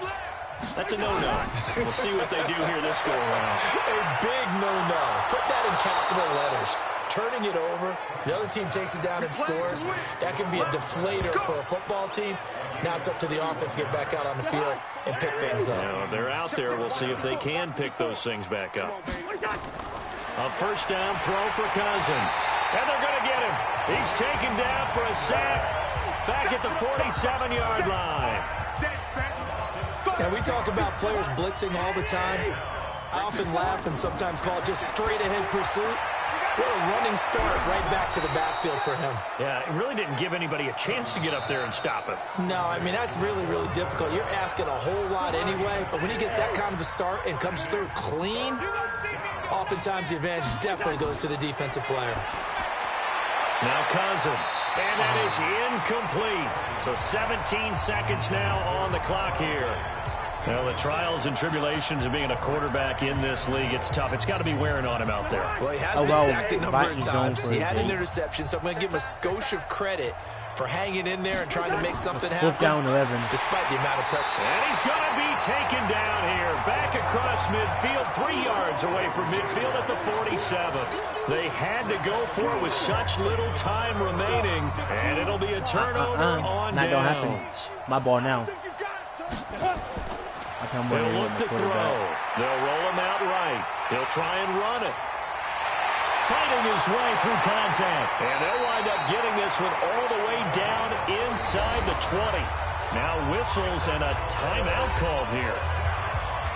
That's a no-no. We'll see what they do here this go-around. A big no-no. Put that in capital letters. Turning it over, the other team takes it down and scores. That can be a deflator for a football team. Now it's up to the offense to get back out on the field and pick things up. Now, they're out there. We'll see if they can pick those things back up. A first down throw for Cousins. And they're going to get him. He's taken down for a sack back at the 47-yard line. Now, we talk about players blitzing all the time. I often laugh and sometimes call it just straight-ahead pursuit. What a running start right back to the backfield for him. Yeah, it really didn't give anybody a chance to get up there and stop him. No, I mean, that's really, really difficult. You're asking a whole lot anyway, but when he gets that kind of a start and comes through clean, oftentimes the advantage definitely goes to the defensive player. Now Cousins, and that is incomplete. So 17 seconds now on the clock here. Well, the trials and tribulations of being a quarterback in this league, it's tough. It's got to be wearing on him out there. Well, he has been sacked a number of times. He had an interception, so I'm going to give him a skosh of credit for hanging in there and trying to make something happen. Fourth down 11. Despite the amount of pressure. And he's going to be taken down here. Back across midfield, 3 yards away from midfield at the 47. They had to go for it with such little time remaining, and it'll be a turnover on downs. That don't happen. My ball now. They'll look to throw. They'll roll him out right. He'll try and run it. Fighting his way through contact. And they'll wind up getting this one all the way down inside the 20. Now whistles and a timeout called here.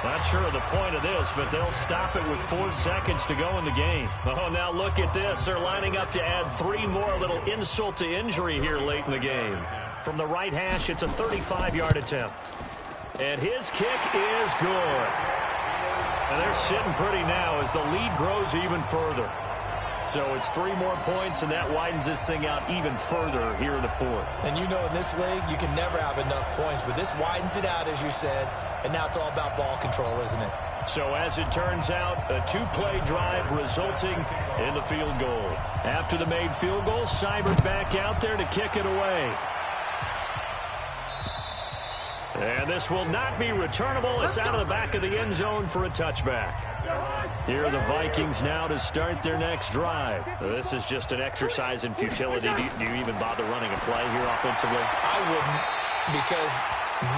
Not sure of the point of this, but they'll stop it with 4 seconds to go in the game. Oh, now look at this. They're lining up to add 3 more, little insult to injury here late in the game. From the right hash, it's a 35-yard attempt. And his kick is good. And they're sitting pretty now as the lead grows even further. So it's 3 more points, and that widens this thing out even further here in the 4th. And you know in this league, you can never have enough points, but this widens it out, as you said, and now it's all about ball control, isn't it? So as it turns out, a 2-play drive resulting in the field goal. After the made field goal, Seibert back out there to kick it away. And this will not be returnable. It's out of the back of the end zone for a touchback. Here are the Vikings now to start their next drive. This is just an exercise in futility. Do you even bother running a play here offensively? I wouldn't, because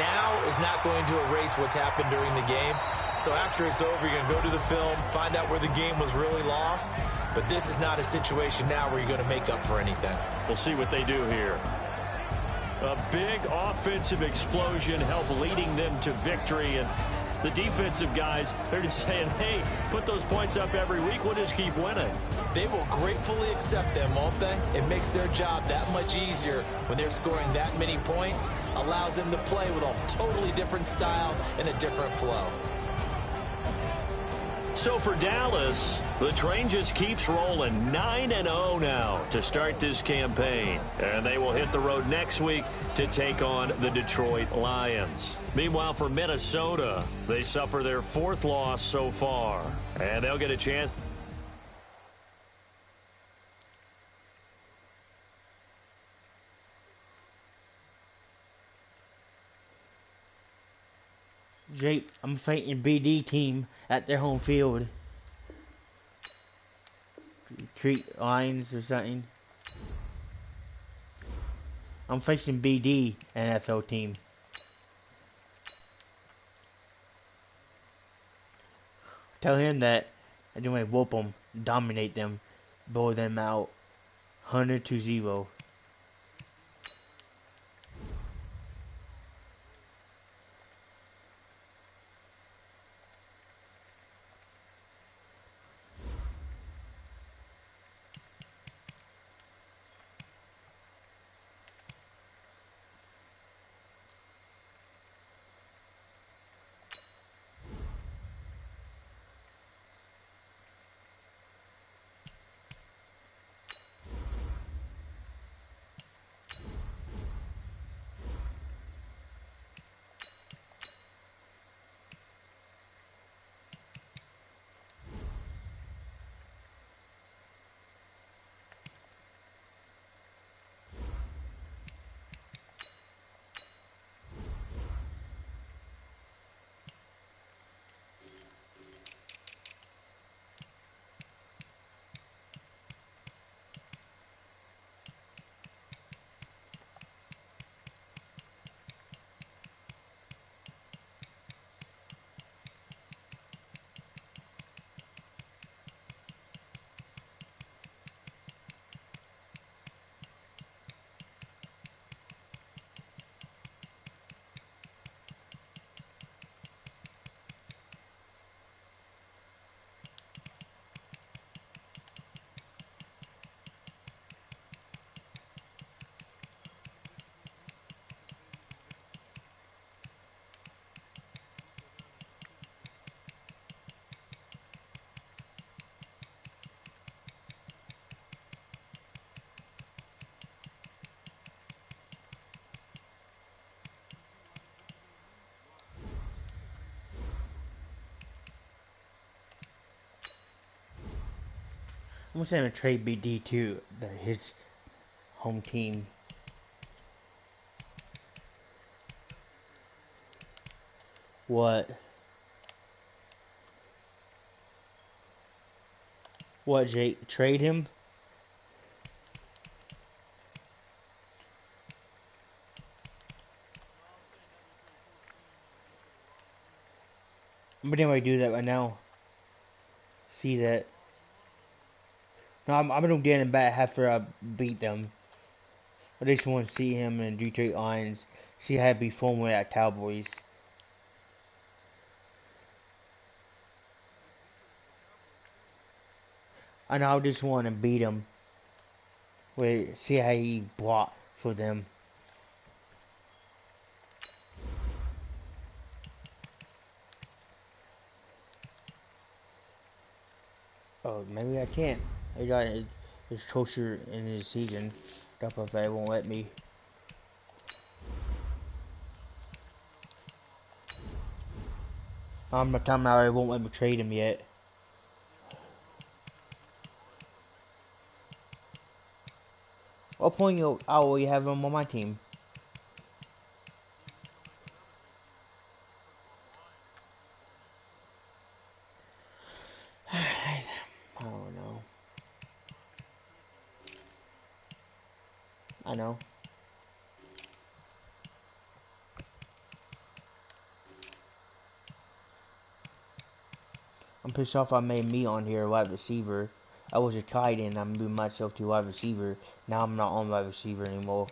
now is not going to erase what's happened during the game. So after it's over, you're going to go to the film, find out where the game was really lost. But this is not a situation now where you're going to make up for anything. We'll see what they do here. A big offensive explosion helped leading them to victory. And the defensive guys, they're just saying, hey, put those points up every week. We'll just keep winning. They will gratefully accept them, won't they? It makes their job that much easier when they're scoring that many points. Allows them to play with a totally different style and a different flow. So for Dallas, the train just keeps rolling. 9-0 now to start this campaign. And they will hit the road next week to take on the Detroit Lions. Meanwhile, for Minnesota, they suffer their 4th loss so far. And they'll get a chance. Jake, I'm fighting BD team at their home field. Treat Lions or something. I'm facing BD, NFL team. Tell him that I'm going to whoop them, dominate them, blow them out 100-0. gonna send him a trade BD to his home team. What? What, Jake? Trade him? But anyway, do that right now. See that? No, I'm gonna get him back after I beat them. I just want to see him in Detroit Lions. See how he perform with that Cowboys. And I just want to beat him. Wait, see how he blocked for them. Oh, maybe I can't. I got his closer in his season. Doubt if they won't let me. I'm not talking about I won't let me trade him yet. What point you will you have him on my team? I don't know. I know. I'm pissed off I made me on here wide receiver. I was a tight end. I moved myself to wide receiver. Now I'm not on wide receiver anymore.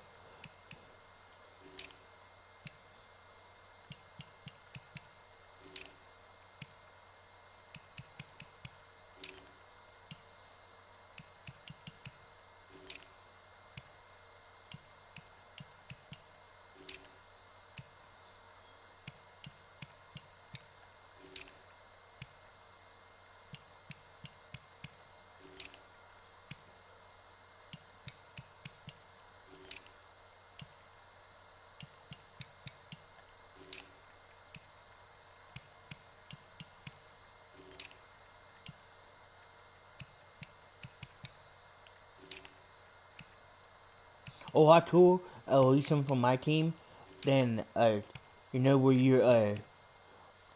Oh, I told release him from my team. Then you know where you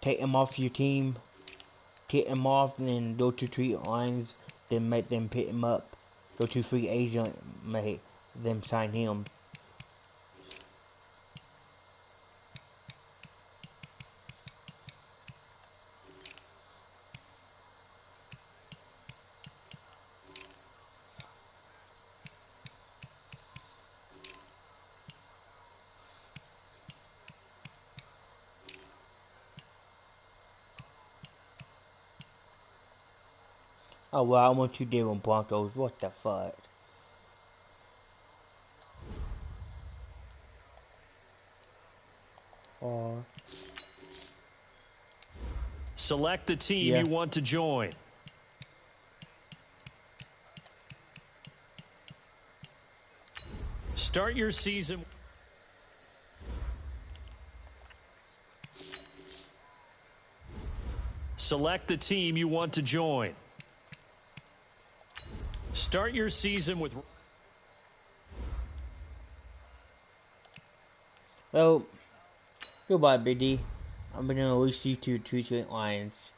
take him off your team, take him off, and then go to three lines, then make them pick him up. Go to free agent, make them sign him. Oh well, I want you deal with Broncos. What the fuck? Select the team you want to join. Start your season. Select the team you want to join. Start your season with... Well, goodbye, Big D. I'm gonna release you to Detroit Lions.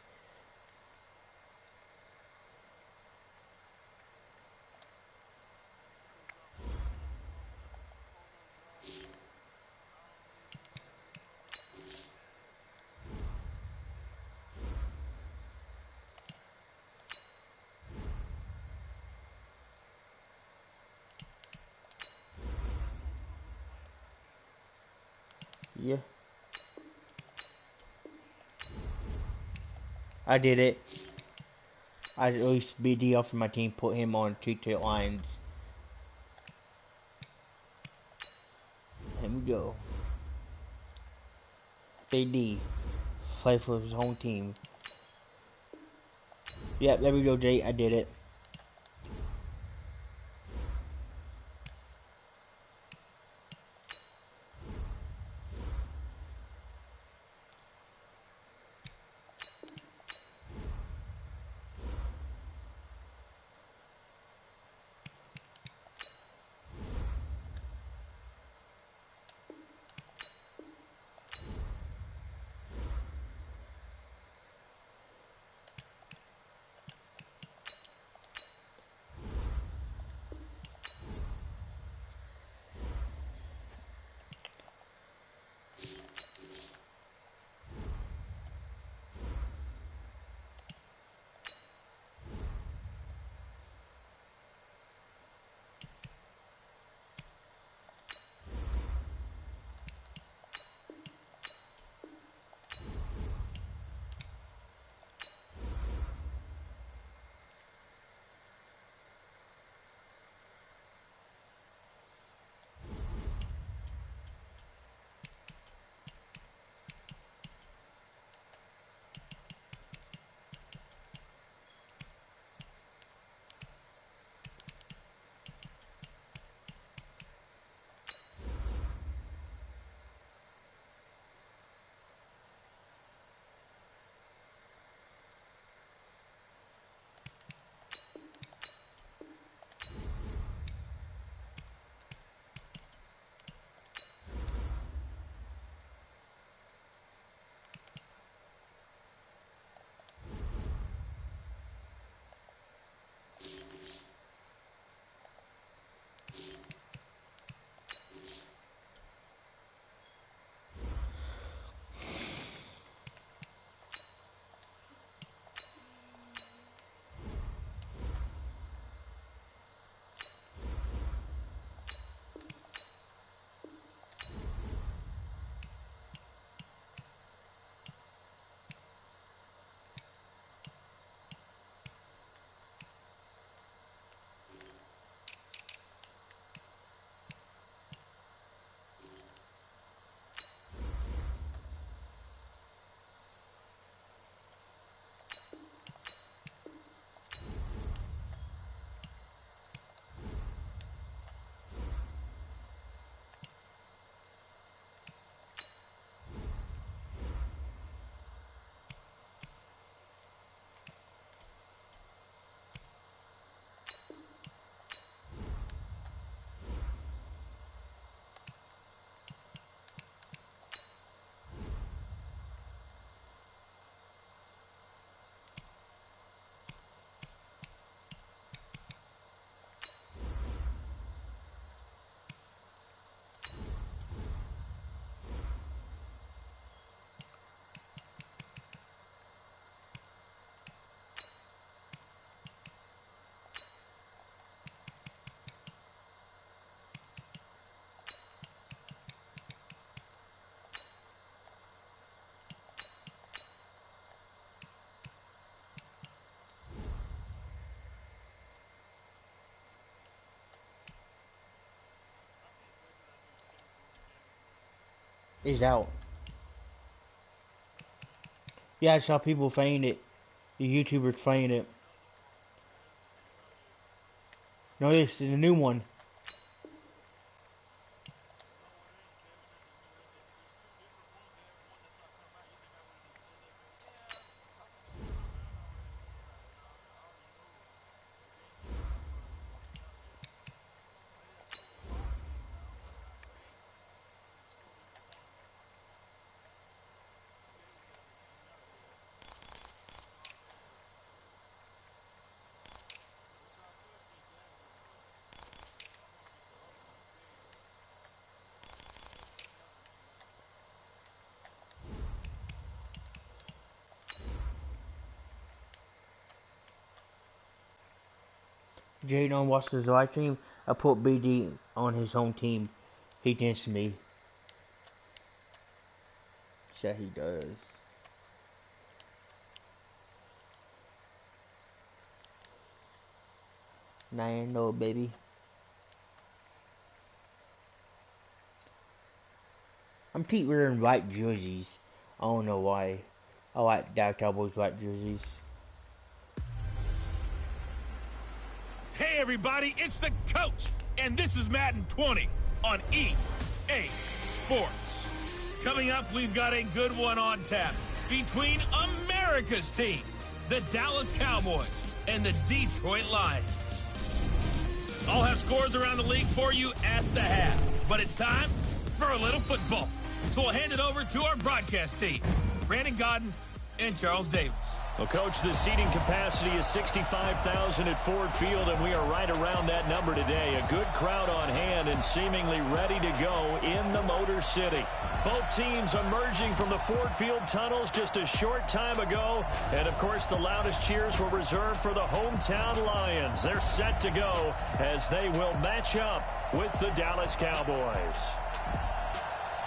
Yeah. I did it. I released BD off of my team, put him on Detroit Lions. Here we go. BD. Play for his home team. Yep, there we go, Jay. I did it. is out. Yeah, I saw people feign it. The YouTubers feign it. No, this is a new one. Jay don't watch his live stream. I put BD on his home team. He danced me. Yeah, he does. Now you know, baby. I'm keep wearing white jerseys. I don't know why. I like Dallas Cowboys white jerseys. Hey everybody, it's the coach, and this is Madden 20 on EA Sports. Coming up, we've got a good one on tap between America's team, the Dallas Cowboys, and the Detroit Lions. I'll have scores around the league for you at the half, but it's time for a little football. So we'll hand it over to our broadcast team, Brandon Godden and Charles Davis. Well, Coach, the seating capacity is 65,000 at Ford Field, and we are right around that number today. A good crowd on hand and seemingly ready to go in the Motor City. Both teams emerging from the Ford Field tunnels just a short time ago. And, of course, the loudest cheers were reserved for the hometown Lions. They're set to go as they will match up with the Dallas Cowboys.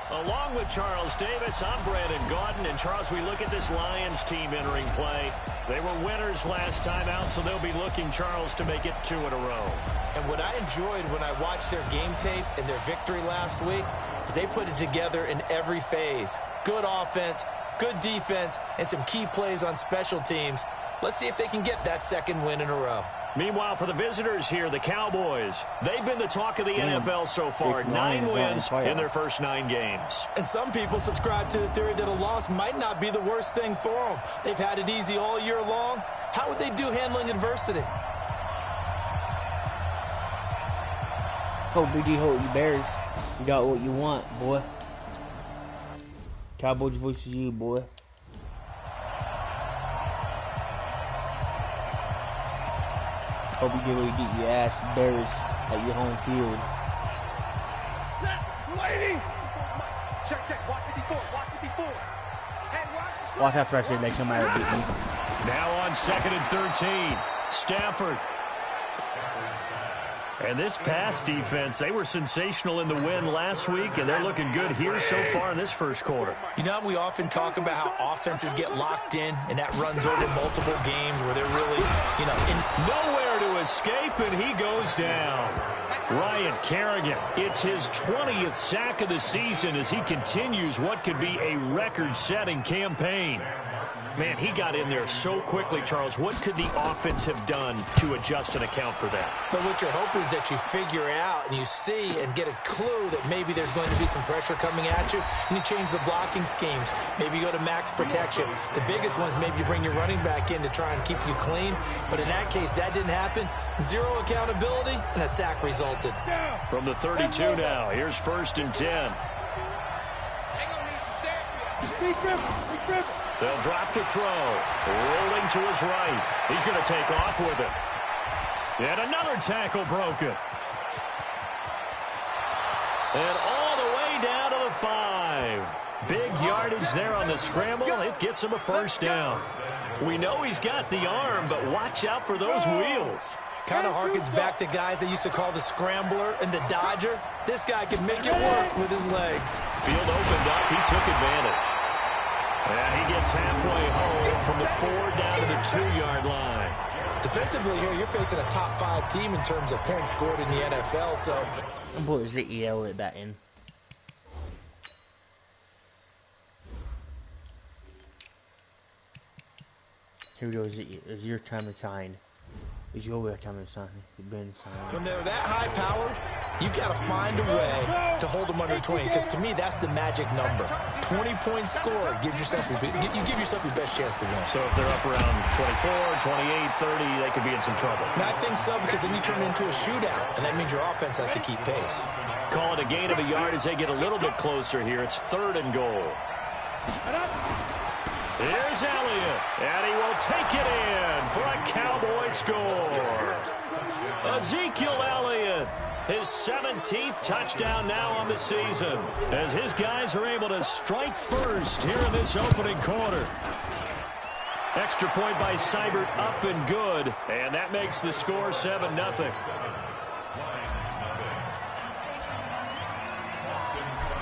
Along with Charles Davis, I'm Brandon Gaudin. And, Charles, we look at this Lions team entering play. They were winners last time out, so they'll be looking, Charles, to make it 2 in a row. And what I enjoyed when I watched their game tape and their victory last week is they put it together in every phase. Good offense, good defense, and some key plays on special teams. Let's see if they can get that second win in a row. Meanwhile, for the visitors here, the Cowboys, they've been the talk of the NFL so far. 9 wins in their first 9 games. And some people subscribe to the theory that a loss might not be the worst thing for them. They've had it easy all year long. How would they do handling adversity? Hope BD, hope you Bears. You got what you want, boy. Cowboys versus you, boy. Hope you get what you get your ass Bears at your home field. Lady! Check, watch 54, watch 54. Watch after I said they come out and beat me. Now on 2nd and 13, Stafford. And this pass defense, they were sensational in the win last week, and they're looking good here so far in this first quarter. You know, we often talk about how offenses get locked in, and that runs over multiple games where they're really, nowhere to escape, and he goes down. Ryan Kerrigan, it's his 20th sack of the season as he continues what could be a record-setting campaign. Man, he got in there so quickly, Charles. What could the offense have done to adjust and account for that? But what you're hoping is that you figure out and you see and get a clue that maybe there's going to be some pressure coming at you, and you change the blocking schemes. Maybe you go to max protection. The biggest one is maybe you bring your running back in to try and keep you clean. But in that case, that didn't happen. 0 accountability, and a sack resulted. From the 32 now, here's 1st and 10. They'll drop to throw. Rolling to his right. He's going to take off with it. And another tackle broken. And all the way down to the 5. Big yardage there on the scramble. It gets him a first down. We know he's got the arm, but watch out for those wheels. Kind of harkens back to guys they used to call the scrambler and the dodger. This guy can make it work with his legs. Field opened up. He took advantage. And he gets halfway home from the 4 down to the 2-yard line. Defensively here, you're facing a top 5 team in terms of points scored in the NFL, so... What was it yell at that in? Here we go. It's your time to shine. It's your time to shine. You've been signed. When they're that high powered, you got to find a way to hold them under 20. Because to me, that's the magic number. 20-point score gives yourself you give yourself your best chance to win. So if they're up around 24, 28, 30, they could be in some trouble. And I think so, because then you turn it into a shootout, and that means your offense has to keep pace. Call it a gain of a yard as they get a little bit closer here. It's 3rd and goal. Here's Elliott, and he will take it in for a Cowboy score. Ezekiel Elliott, his 17th touchdown now on the season, as his guys are able to strike first here in this opening quarter. Extra point by Seibert, up and good, and that makes the score 7-0.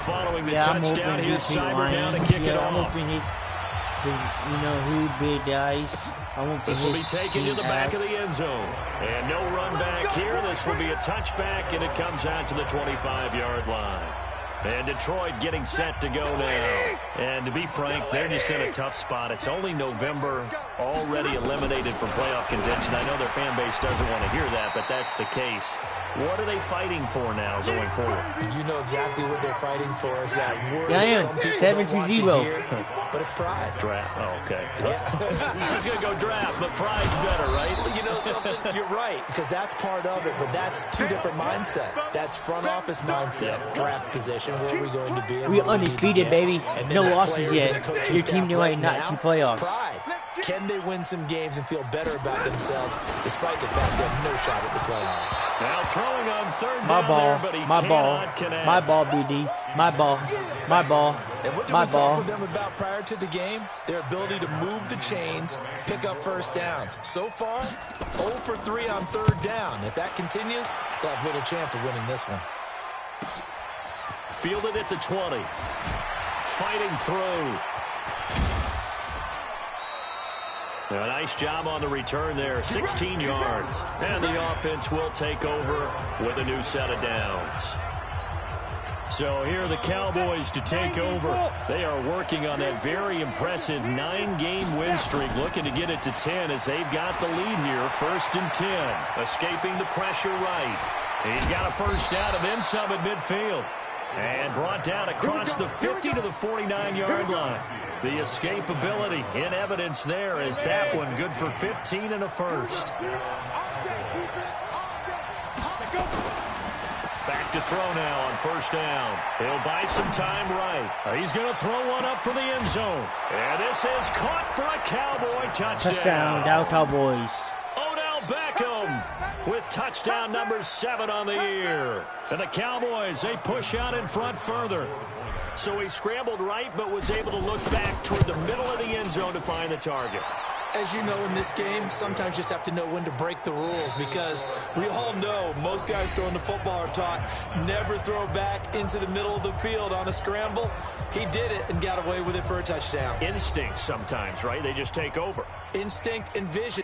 Following the touchdown, here's Seibert now to kick it off. You know who big guys. This will be taken to the back of the end zone. And no run back here. This will be a touchback, and it comes out to the 25-yard line. And Detroit getting set to go now. And to be frank, they're just in a tough spot. It's only November, already eliminated from playoff contention. I know their fan base doesn't want to hear that, but that's the case. What are they fighting for now going forward? You know exactly what they're fighting for. Is that word some people 7-0. don't want to hear, but it's pride. Draft. Oh, okay. Yeah. I was going to go draft, but pride's better, right? You know something? You're right, because that's part of it, but that's two different mindsets. That's front office mindset, draft position, where are we going to be? We're undefeated, baby. No losses yet. Your team might not to playoffs. Pride. Can they win some games and feel better about themselves, despite the fact they have no shot at the playoffs? Now throwing on 3rd My down ball, there, but he cannot connect. my ball, BD. My ball, my ball, and what did my we ball. talk with them about prior to the game? Their ability to move the chains, pick up first downs. So far, 0 for 3 on 3rd down. If that continues, they'll have little chance of winning this one. Fielded at the 20. Fighting through. A nice job on the return there, 16 yards. And the offense will take over with a new set of downs. So here are the Cowboys to take over. They are working on that very impressive 9-game win streak, looking to get it to 10 as they've got the lead here, 1st and 10. Escaping the pressure right. He's got a first down and then some at midfield. And brought down across the 50 to the 49-yard line. The escapability in evidence there is that one good for 15 and a first. Back to throw now on 1st down. He'll buy some time right. He's going to throw one up for the end zone. And this is caught for a Cowboy touchdown. Down Cowboys. Odell Beckham with touchdown number 7 on the year. And the Cowboys, they push out in front further. So he scrambled right, but was able to look back toward the middle of the end zone to find the target. As you know, in this game, sometimes you just have to know when to break the rules, because we all know most guys throwing the football are taught never throw back into the middle of the field on a scramble. He did it and got away with it for a touchdown. Instinct sometimes, right? They just take over. Instinct and vision.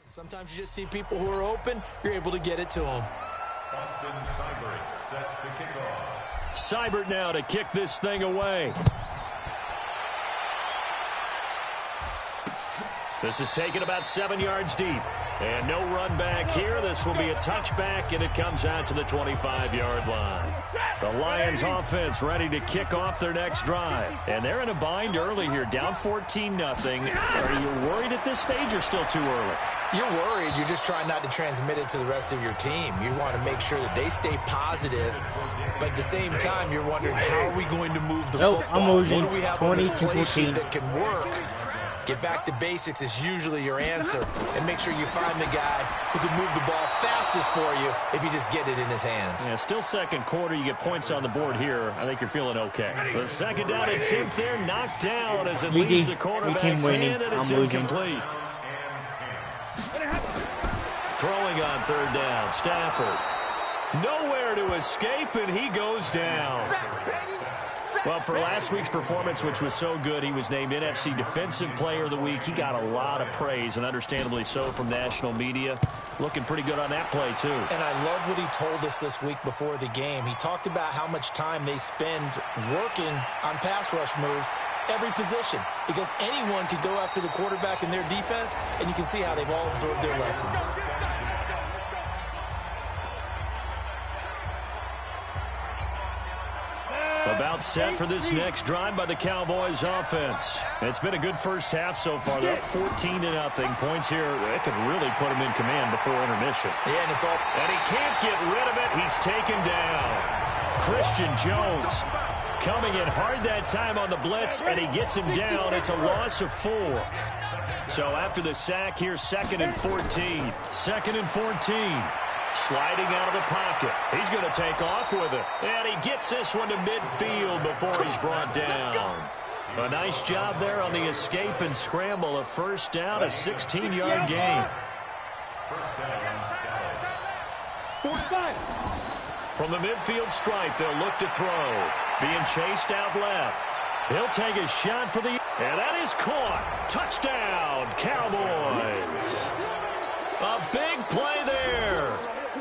Sometimes you just see people who are open, you're able to get it to them. Austin Seibert set to kick off. Seibert now to kick this thing away. This is taken about 7 yards deep. And no run back here. This will be a touchback, and it comes out to the 25-yard line. The Lions offense ready to kick off their next drive. And they're in a bind early here, down 14-0. Are you worried at this stage or still too early? You're worried. You're just trying not to transmit it to the rest of your team. You want to make sure that they stay positive. But at the same time, you're wondering, how are we going to move the football? I'm losing what do we have on this play 20-14. sheet that can work Get back to basics is usually your answer, and make sure you find the guy who can move the ball fastest for you if you just get it in his hands. Yeah, still second quarter. You get points on the board here. I think you're feeling okay. The second down attempt there knocked down as it leaves the quarterback's hand, and it's incomplete. Throwing on third down, Stafford. Nowhere to escape, and he goes down. Well, for last week's performance, which was so good, he was named NFC Defensive Player of the Week. He got a lot of praise, and understandably so, from national media. Looking pretty good on that play, too. And I love what he told us this week before the game. He talked about how much time they spend working on pass rush moves, every position, because anyone could go after the quarterback in their defense, and you can see how they've all absorbed their lessons. About set for this next drive by the Cowboys offense. It's been a good first half so far. They're up 14-0. Points here, it could really put him in command before intermission. Yeah, and he can't get rid of it. He's taken down. Christian Jones coming in hard that time on the blitz, and he gets him down. It's a loss of 4. So after the sack here, 2nd and 14. 2nd and 14. Sliding out of the pocket. He's going to take off with it. And he gets this one to midfield before he's brought down. A nice job there on the escape and scramble. A first down, a 16-yard gain. From the midfield stripe, they'll look to throw. Being chased out left. He'll take a shot for the... And that is caught. Touchdown, Cowboys. A big play there.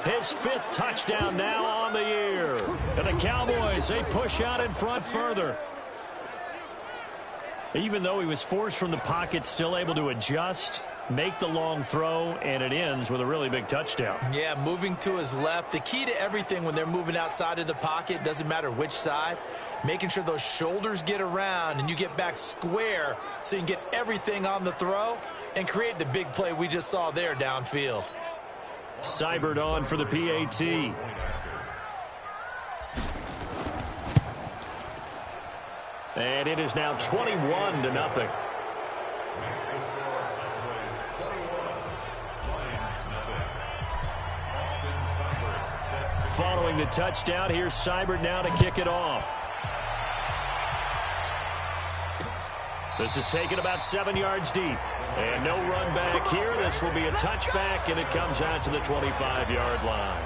His 5th touchdown now on the year. And the Cowboys, they push out in front further. Even though he was forced from the pocket, still able to adjust, make the long throw, and it ends with a really big touchdown. Yeah, moving to his left. The key to everything when they're moving outside of the pocket, doesn't matter which side, making sure those shoulders get around and you get back square so you can get everything on the throw and create the big play we just saw there downfield. Seibert on for the PAT. And it is now 21-0. Following the touchdown, here's Seibert now to kick it off. This is taken about 7 yards deep. And no run back here. This will be a touchback, and it comes out to the 25-yard line.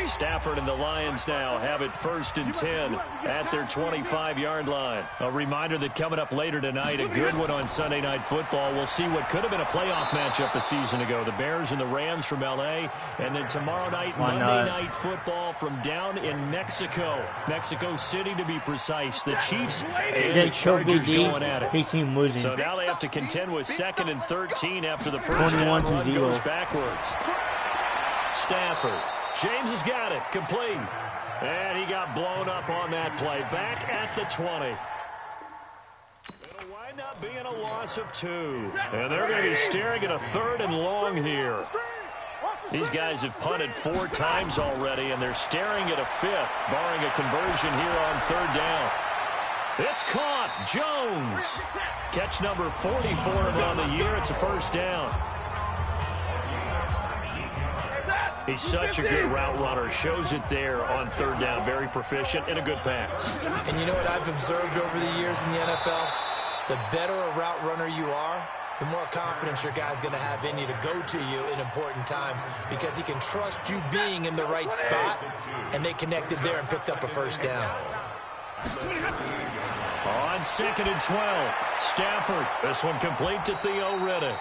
Stafford and the Lions now have it 1st and 10 at their 25-yard line. A reminder that coming up later tonight, a good one on Sunday Night Football. We'll see what could have been a playoff matchup a season ago. The Bears and the Rams from L.A. And then tomorrow night, Monday Night Football from down in Mexico. Mexico City, to be precise. The Chiefs and the Chargers going at it. So now they have to contend with 2nd and 13 after the first down run goes backwards. Stafford. James has got it. Complete. And he got blown up on that play. Back at the 20. It'll wind up being a loss of 2. And they're going to be staring at a 3rd and long here. These guys have punted 4 times already, and they're staring at a 5th, barring a conversion here on 3rd down. It's caught. Jones. Catch number 40 for him on the year. It's a first down. He's such a good route runner. Shows it there on 3rd down. Very proficient and a good pass. And you know what I've observed over the years in the NFL? The better a route runner you are, the more confidence your guy's going to have in you to go to you in important times, because he can trust you being in the right spot, and they connected there and picked up a first down. On 2nd and 12, Stafford. This one complete to Theo Riddick.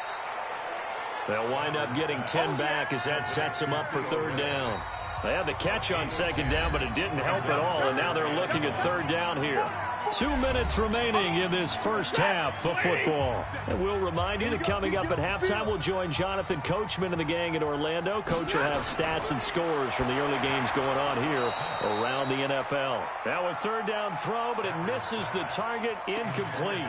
They'll wind up getting 10 back as that sets them up for 3rd down. They had the catch on 2nd down, but it didn't help at all, and now they're looking at 3rd down here. 2 minutes remaining in this first half of football. And we'll remind you that coming up at halftime, we'll join Jonathan Coachman and the gang in Orlando. Coach will have stats and scores from the early games going on here around the NFL. Now a 3rd down throw, but it misses the target, incomplete.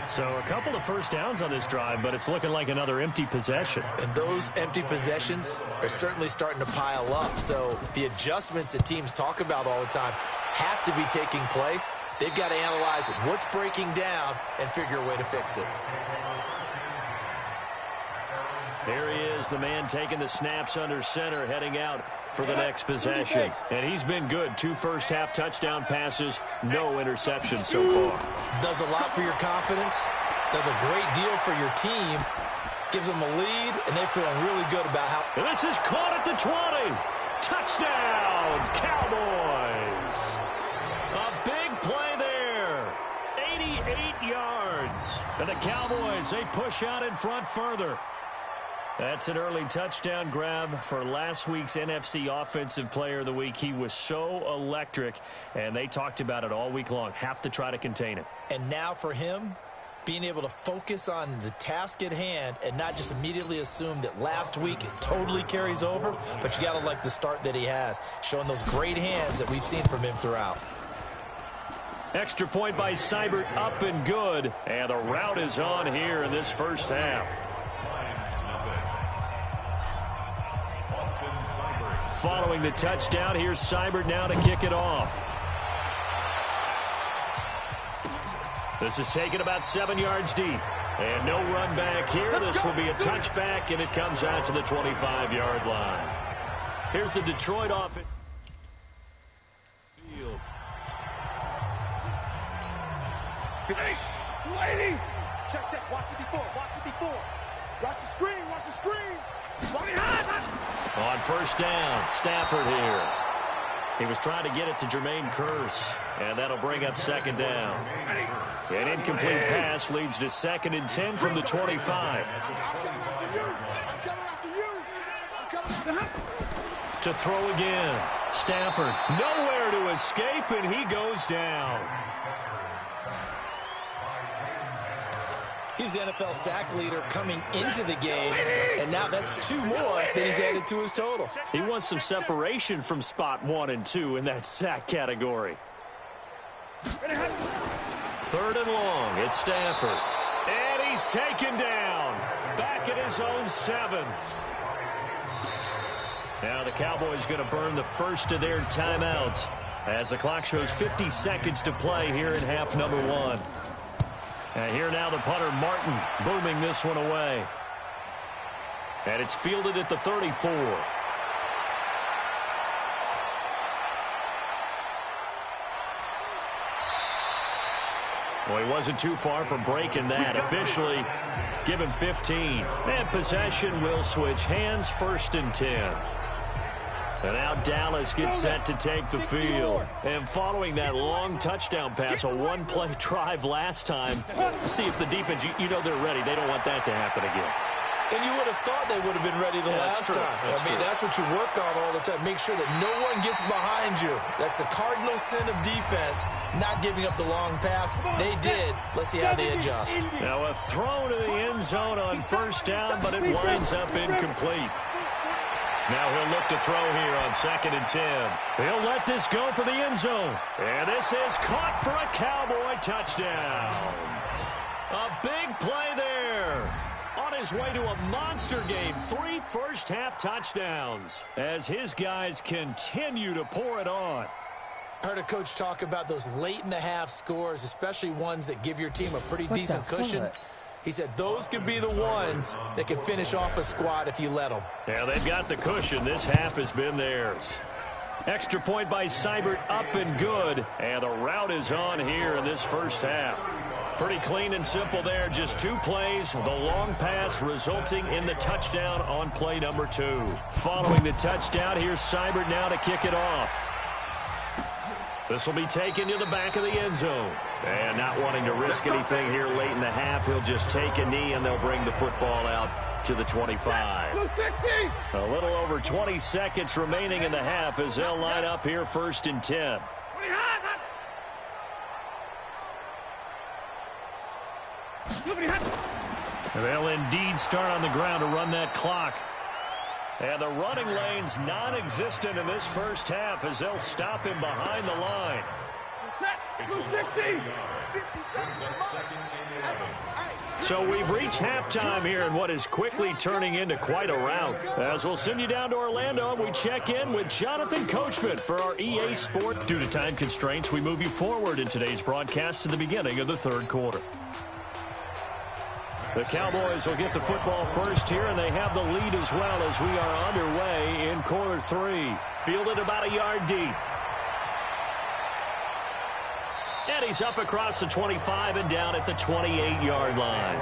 So a couple of first downs on this drive, but it's looking like another empty possession. And those empty possessions are certainly starting to pile up. So the adjustments that teams talk about all the time have to be taking place. They've got to analyze what's breaking down and figure a way to fix it. Here he is, the man taking the snaps under center, heading out for the next possession. And he's been good. 2 first-half touchdown passes, no interceptions so far. Does a lot for your confidence, does a great deal for your team, gives them a lead, and they're feeling really good about how... And this is caught at the 20. Touchdown, Cowboys. A big play there. 88 yards. And the Cowboys, they push out in front further. That's an early touchdown grab for last week's NFC Offensive Player of the Week. He was so electric, and they talked about it all week long. Have to try to contain it. And now for him, being able to focus on the task at hand and not just immediately assume that last week it totally carries over, but you got to like the start that he has, showing those great hands that we've seen from him throughout. Extra point by Seibert, up and good, and the route is on here in this first half. Following the touchdown, here's Seibert now to kick it off. This is taken about 7 yards deep. And no run back here. This will be a touchback, and it comes out to the 25-yard line. Here's the Detroit offense. Lady! Check. Watch it before. Watch the screen. On first down, Stafford here. He was trying to get it to Jermaine Kearse, and that'll bring up second down. An incomplete pass leads to 2nd and 10 from the 25. To throw again. Stafford nowhere to escape, and he goes down. He's the NFL sack leader coming into the game, and now that's 2 more that he's added to his total. He wants some separation from spot 1 and 2 in that sack category. 3rd and long, it's Stafford. And he's taken down. Back at his own 7. Now the Cowboys going to burn the first of their timeouts as the clock shows 50 seconds to play here in half number 1. And here now the punter, Martin, booming this one away. And it's fielded at the 34. Well, he wasn't too far from breaking that. Officially given 15. And possession will switch hands, 1st and 10. And now Dallas gets set to take the field. And following that long touchdown pass, a 1-play drive last time, see if the defense, you know they're ready. They don't want that to happen again. And you would have thought they would have been ready the last time. That's what you work on all the time. Make sure that no one gets behind you. That's the cardinal sin of defense, not giving up the long pass. They did. Let's see how they adjust. Now a throw to the end zone on 1st down, but it winds up incomplete. Now he'll look to throw here on 2nd and 10. He'll let this go for the end zone. And this is caught for a Cowboy touchdown. A big play there. On his way to a monster game, 3 first-half touchdowns as his guys continue to pour it on. I heard a coach talk about those late-in-the-half scores, especially ones that give your team a pretty decent cushion. He said those could be the ones that can finish off a squad if you let them. Yeah, they've got the cushion. This half has been theirs. Extra point by Seibert, up and good. And the route is on here in this first half. Pretty clean and simple there. Just 2 plays. The long pass resulting in the touchdown on play number 2. Following the touchdown, here's Seibert now to kick it off. This will be taken to the back of the end zone. And not wanting to risk anything here late in the half, he'll just take a knee and they'll bring the football out to the 25. A little over 20 seconds remaining in the half as they'll line up here 1st and 10. They'll indeed start on the ground to run that clock. And the running lane's non-existent in this first half as they'll stop him behind the line. So we've reached halftime here in what is quickly turning into quite a rout. As we'll send you down to Orlando, and we check in with Jonathan Coachman for our EA Sport. Due to time constraints, we move you forward in today's broadcast to the beginning of the third quarter. The Cowboys will get the football first here, and they have the lead as well as we are underway in quarter three. Fielded about a yard deep. And he's up across the 25 and down at the 28-yard line.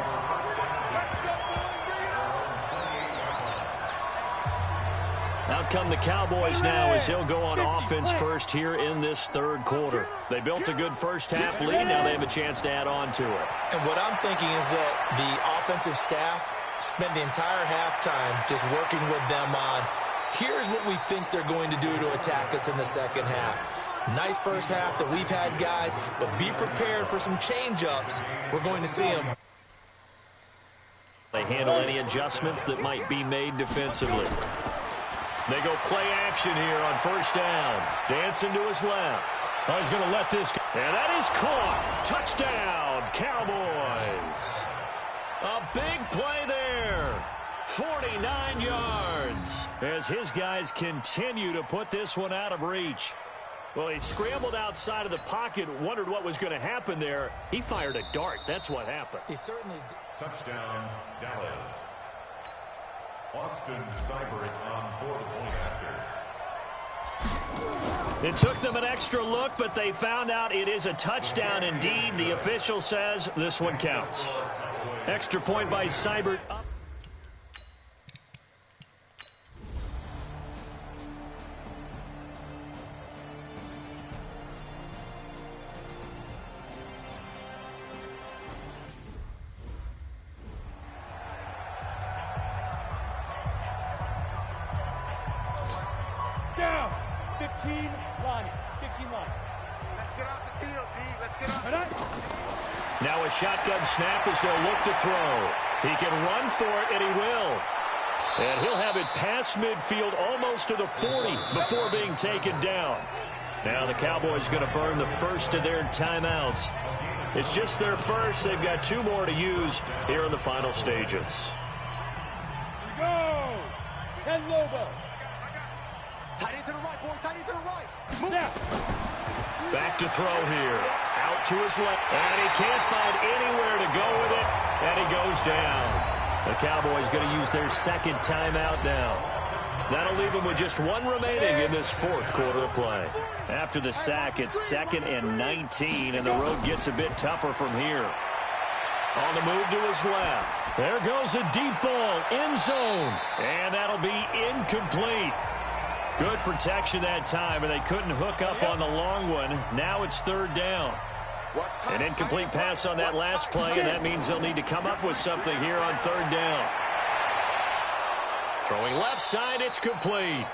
Out come the Cowboys now as they'll go on offense first here in this third quarter. They built a good first-half lead. Now they have a chance to add on to it. And what I'm thinking is that the offensive staff spent the entire halftime just working with them on, here's what we think they're going to do to attack us in the second half. Nice first half that we've had, guys, but be prepared for some change-ups. We're going to see them. They handle any adjustments that might be made defensively. They go play action here on first down. Dancing to his left. Oh, he's going to let this go. And that is caught. Touchdown, Cowboys. A big play there. 49 yards. As his guys continue to put this one out of reach. Well, he scrambled outside of the pocket, wondered what was going to happen there. He fired a dart. That's what happened. He certainly did. Touchdown, Dallas. Austin Seibert on for the point after. It took them an extra look, but they found out it is a touchdown indeed. The official says this one counts. Extra point by Seibert up. Down. 15 line. 15 line. Let's get off the field, D. Let's get off the field. Now a shotgun snap as they'll look to throw. He can run for it, and he will. And he'll have it past midfield almost to the 40 before being taken down. Now the Cowboys going to burn the first of their timeouts. It's just their first. They've got two more to use here in the final stages. Go! Ken Lobo. Tight end to the right, boy. Tight end to the right. Move down. Back to throw here. Out to his left. And he can't find anywhere to go with it. And he goes down. The Cowboys going to use their second timeout now. That'll leave them with just one remaining in this fourth quarter of play. After the sack, it's 2nd and 19, and the road gets a bit tougher from here. On the move to his left. There goes a deep ball, end zone. And that'll be incomplete. Good protection that time, and they couldn't hook up on the long one. Now it's third down. An incomplete pass on that last play, and that means they'll need to come up with something here on third down. Throwing left side, it's complete.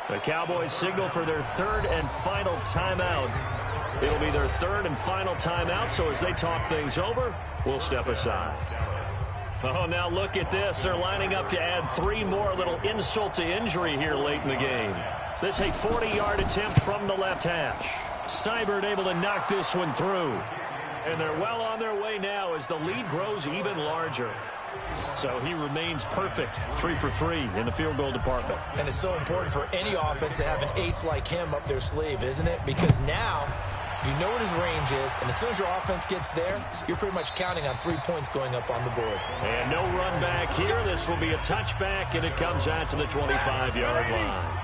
The Cowboys signal for their third and final timeout. It'll be their third and final timeout, so as they talk things over, we'll step aside. Oh, now look at this. They're lining up to add 3 more, a little insult to injury here late in the game. This is a 40-yard attempt from the left hash. Seibert able to knock this one through. And they're well on their way now as the lead grows even larger. So he remains perfect, 3 for 3 in the field goal department. And it's so important for any offense to have an ace like him up their sleeve, isn't it? Because now you know what his range is, and as soon as your offense gets there, you're pretty much counting on 3 points going up on the board. And no run back here. This will be a touchback, and it comes out to the 25-yard line.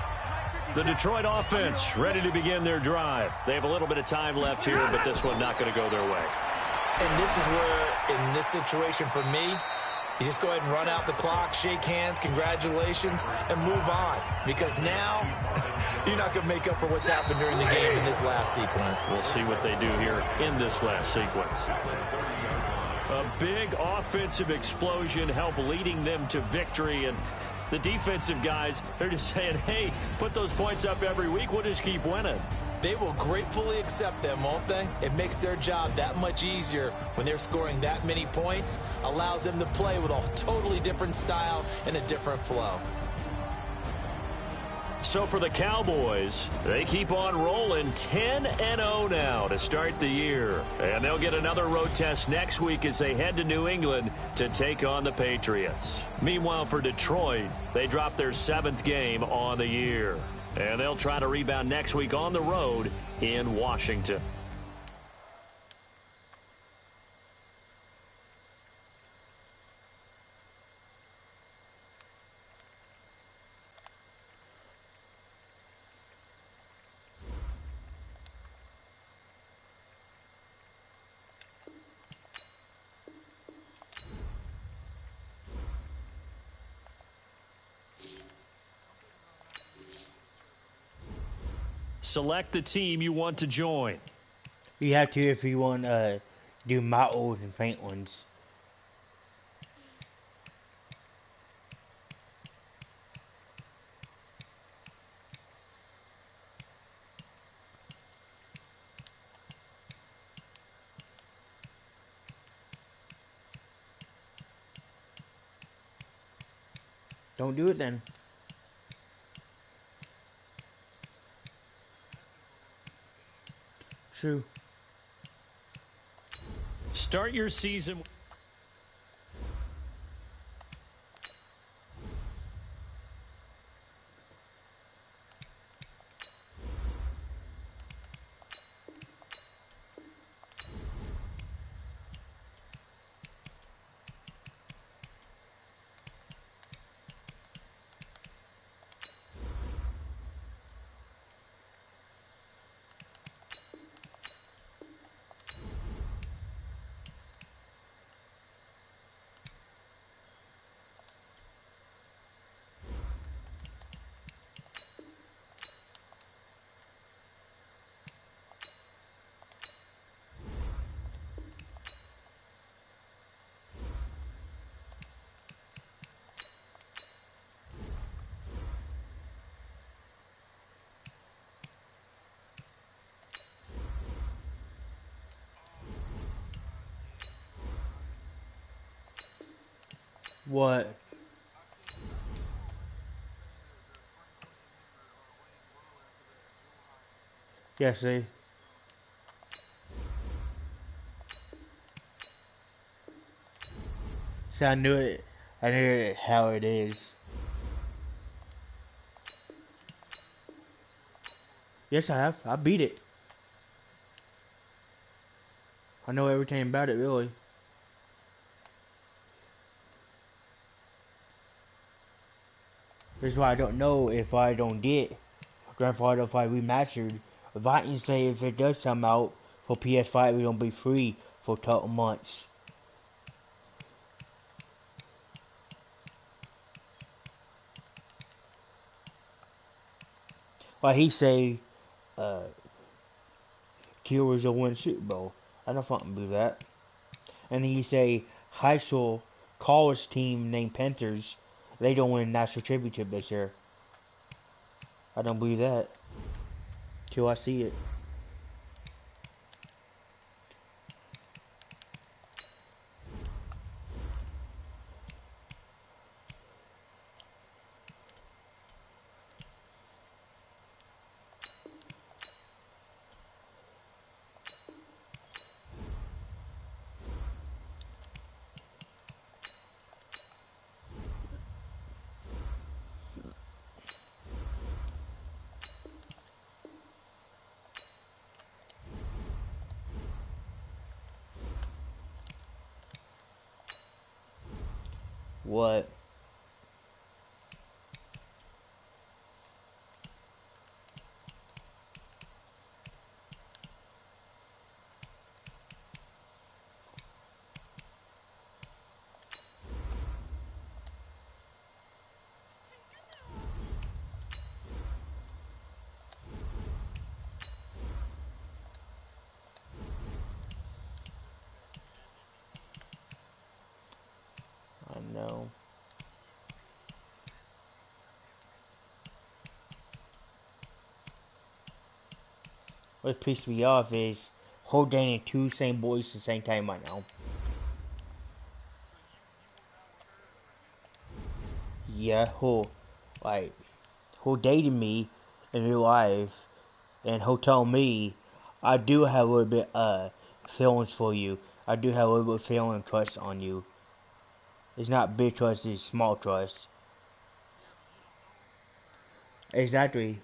The Detroit offense ready to begin their drive. They have a little bit of time left here, but this one not going to go their way. And this is where, in this situation for me, you just go ahead and run out the clock, shake hands, congratulations, and move on. Because now, you're not going to make up for what's happened during the game in this last sequence. We'll see what they do here in this last sequence. A big offensive explosion helped leading them to victory. And the defensive guys, they're just saying, hey, put those points up every week. We'll just keep winning. They will gratefully accept them, won't they? It makes their job that much easier when they're scoring that many points. Allows them to play with a totally different style and a different flow. So for the Cowboys, they keep on rolling 10-0 now to start the year. And they'll get another road test next week as they head to New England to take on the Patriots. Meanwhile, for Detroit, they dropped their 7th game on the year. And they'll try to rebound next week on the road in Washington. Select the team you want to join. You have to if you want to do my old and faint ones. Don't do it then. True. Start your season. What? Yes, see. See, I knew it. I knew it, how it is. Yes, I have. I beat it. I know everything about it, really. That's why I don't know if I don't get Grand Theft Auto 5 Remastered. If I can say if it does come out for PS5, it's gonna be free for 12 months. Like he say, Killers will win Super Bowl. I don't fucking believe that. And he say high school college team named Panthers, they don't win national championship this year. I don't believe that till I see it. What? I know. What pissed me off is holding two same boys at the same time right now. Yeah, who who dated me in real life and who told me I do have a little bit feelings for you. I do have a little bit of feeling trust on you. It's not big trust, it's small trust. Exactly.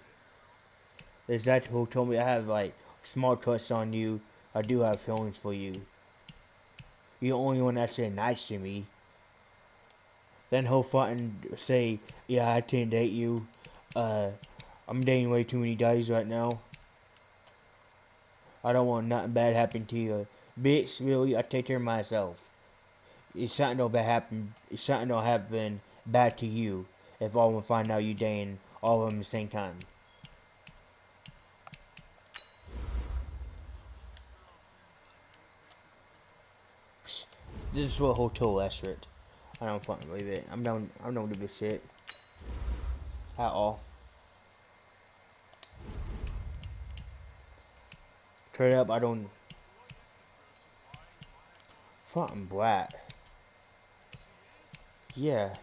Exactly who told me I have like small trust on you. I do have feelings for you. You're the only one that said nice to me. Then he'll fucking say, yeah, I can't date you. I'm dating way too many guys right now. I don't want nothing bad happen to you. Bitch, really, I take care of myself. It's something don't happen bad to you if all of them find out you dating all of them at the same time. This is what hotel Estrid. I don't fucking believe it. I'm done with this shit. At all. Straight up, I don't. Fucking black. Yeah.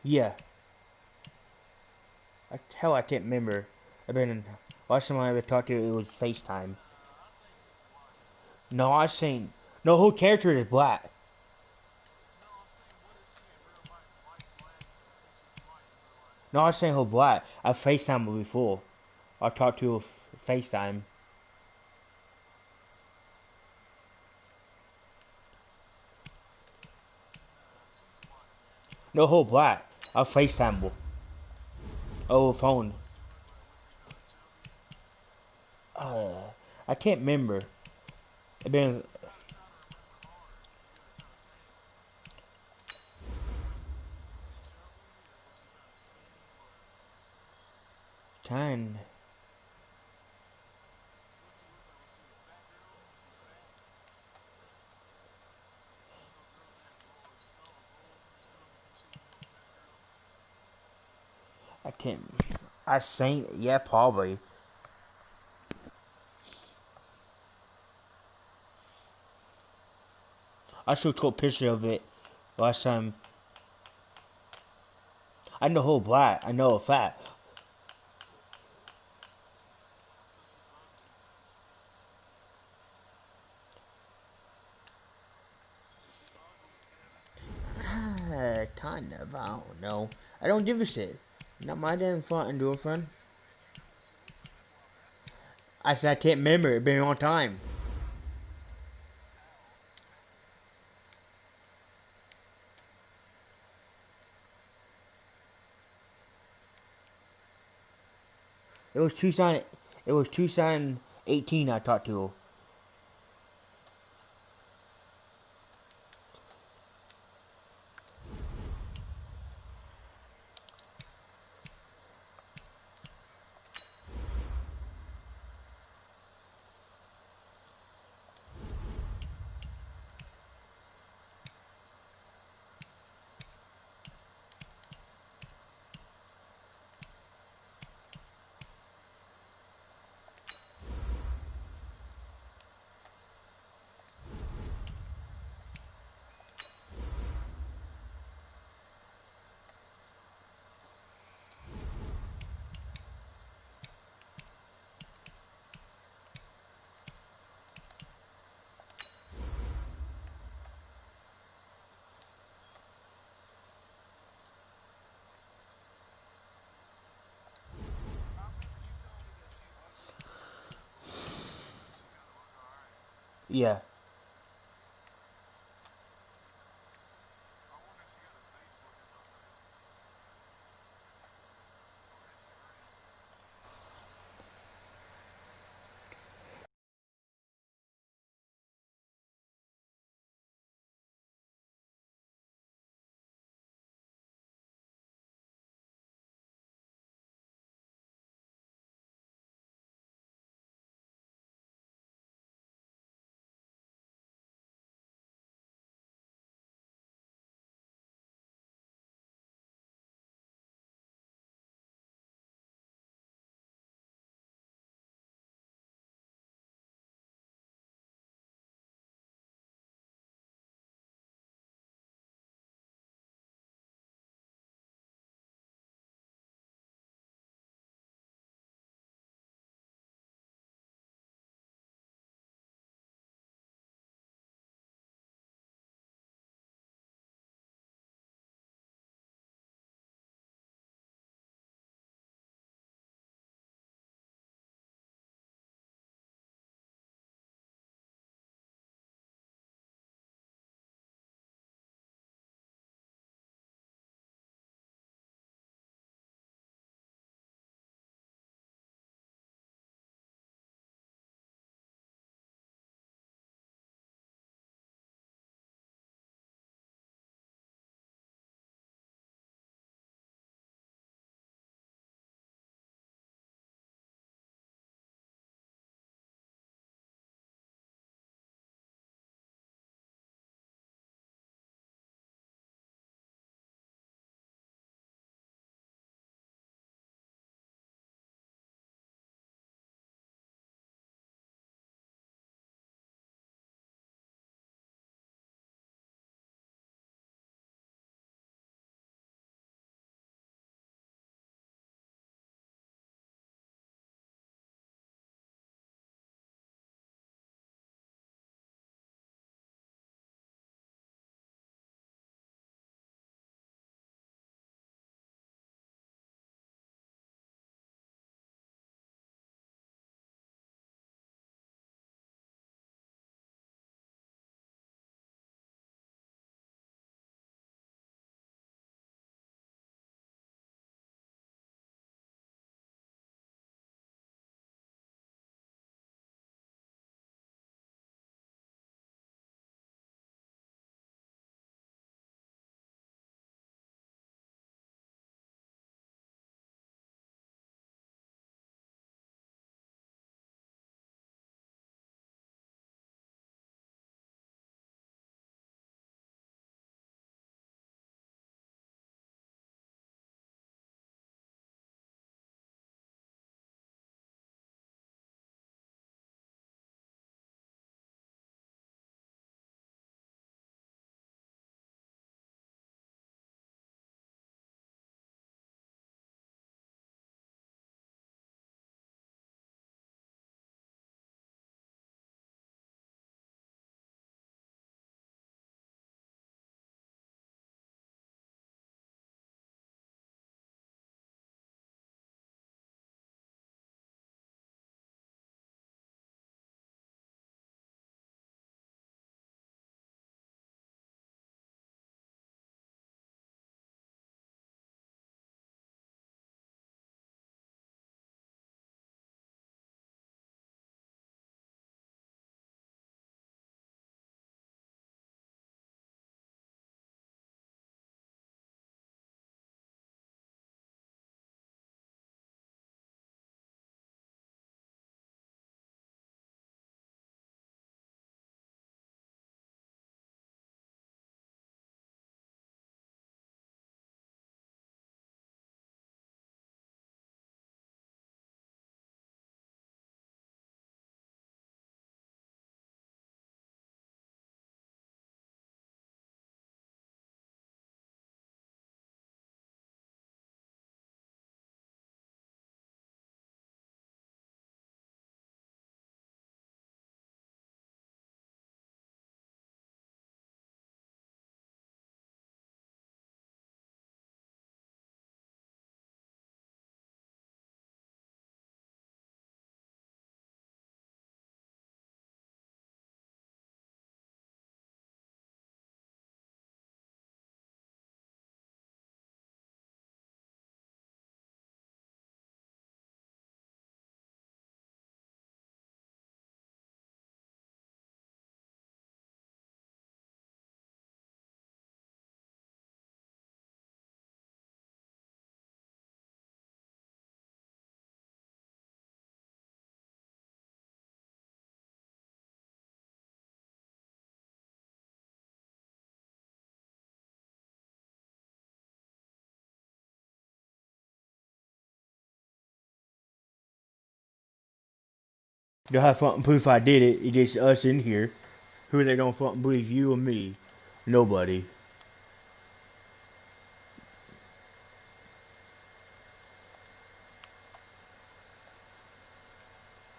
Yeah. Hell, I can't remember. Last time I ever talked to you, it was FaceTime. No, I was saying, no, whole character is black. No, I was saying whole black. I've FaceTime her before. I talked to her FaceTime. No, whole black. I've FaceTime her. Oh, phone. I can't remember. It's been time. I can't. I seen. Yeah, probably. I still took a picture of it last time. I know whole black. I know a fact. Kind of. I don't know. I don't give a shit. Not my damn fucking girlfriend. I said I can't remember. It's been a long time. It was 2018 I talked to her. Yeah. They'll have fucking proof I did it. It's just us in here. Who are they gonna fucking believe, you or me? Nobody.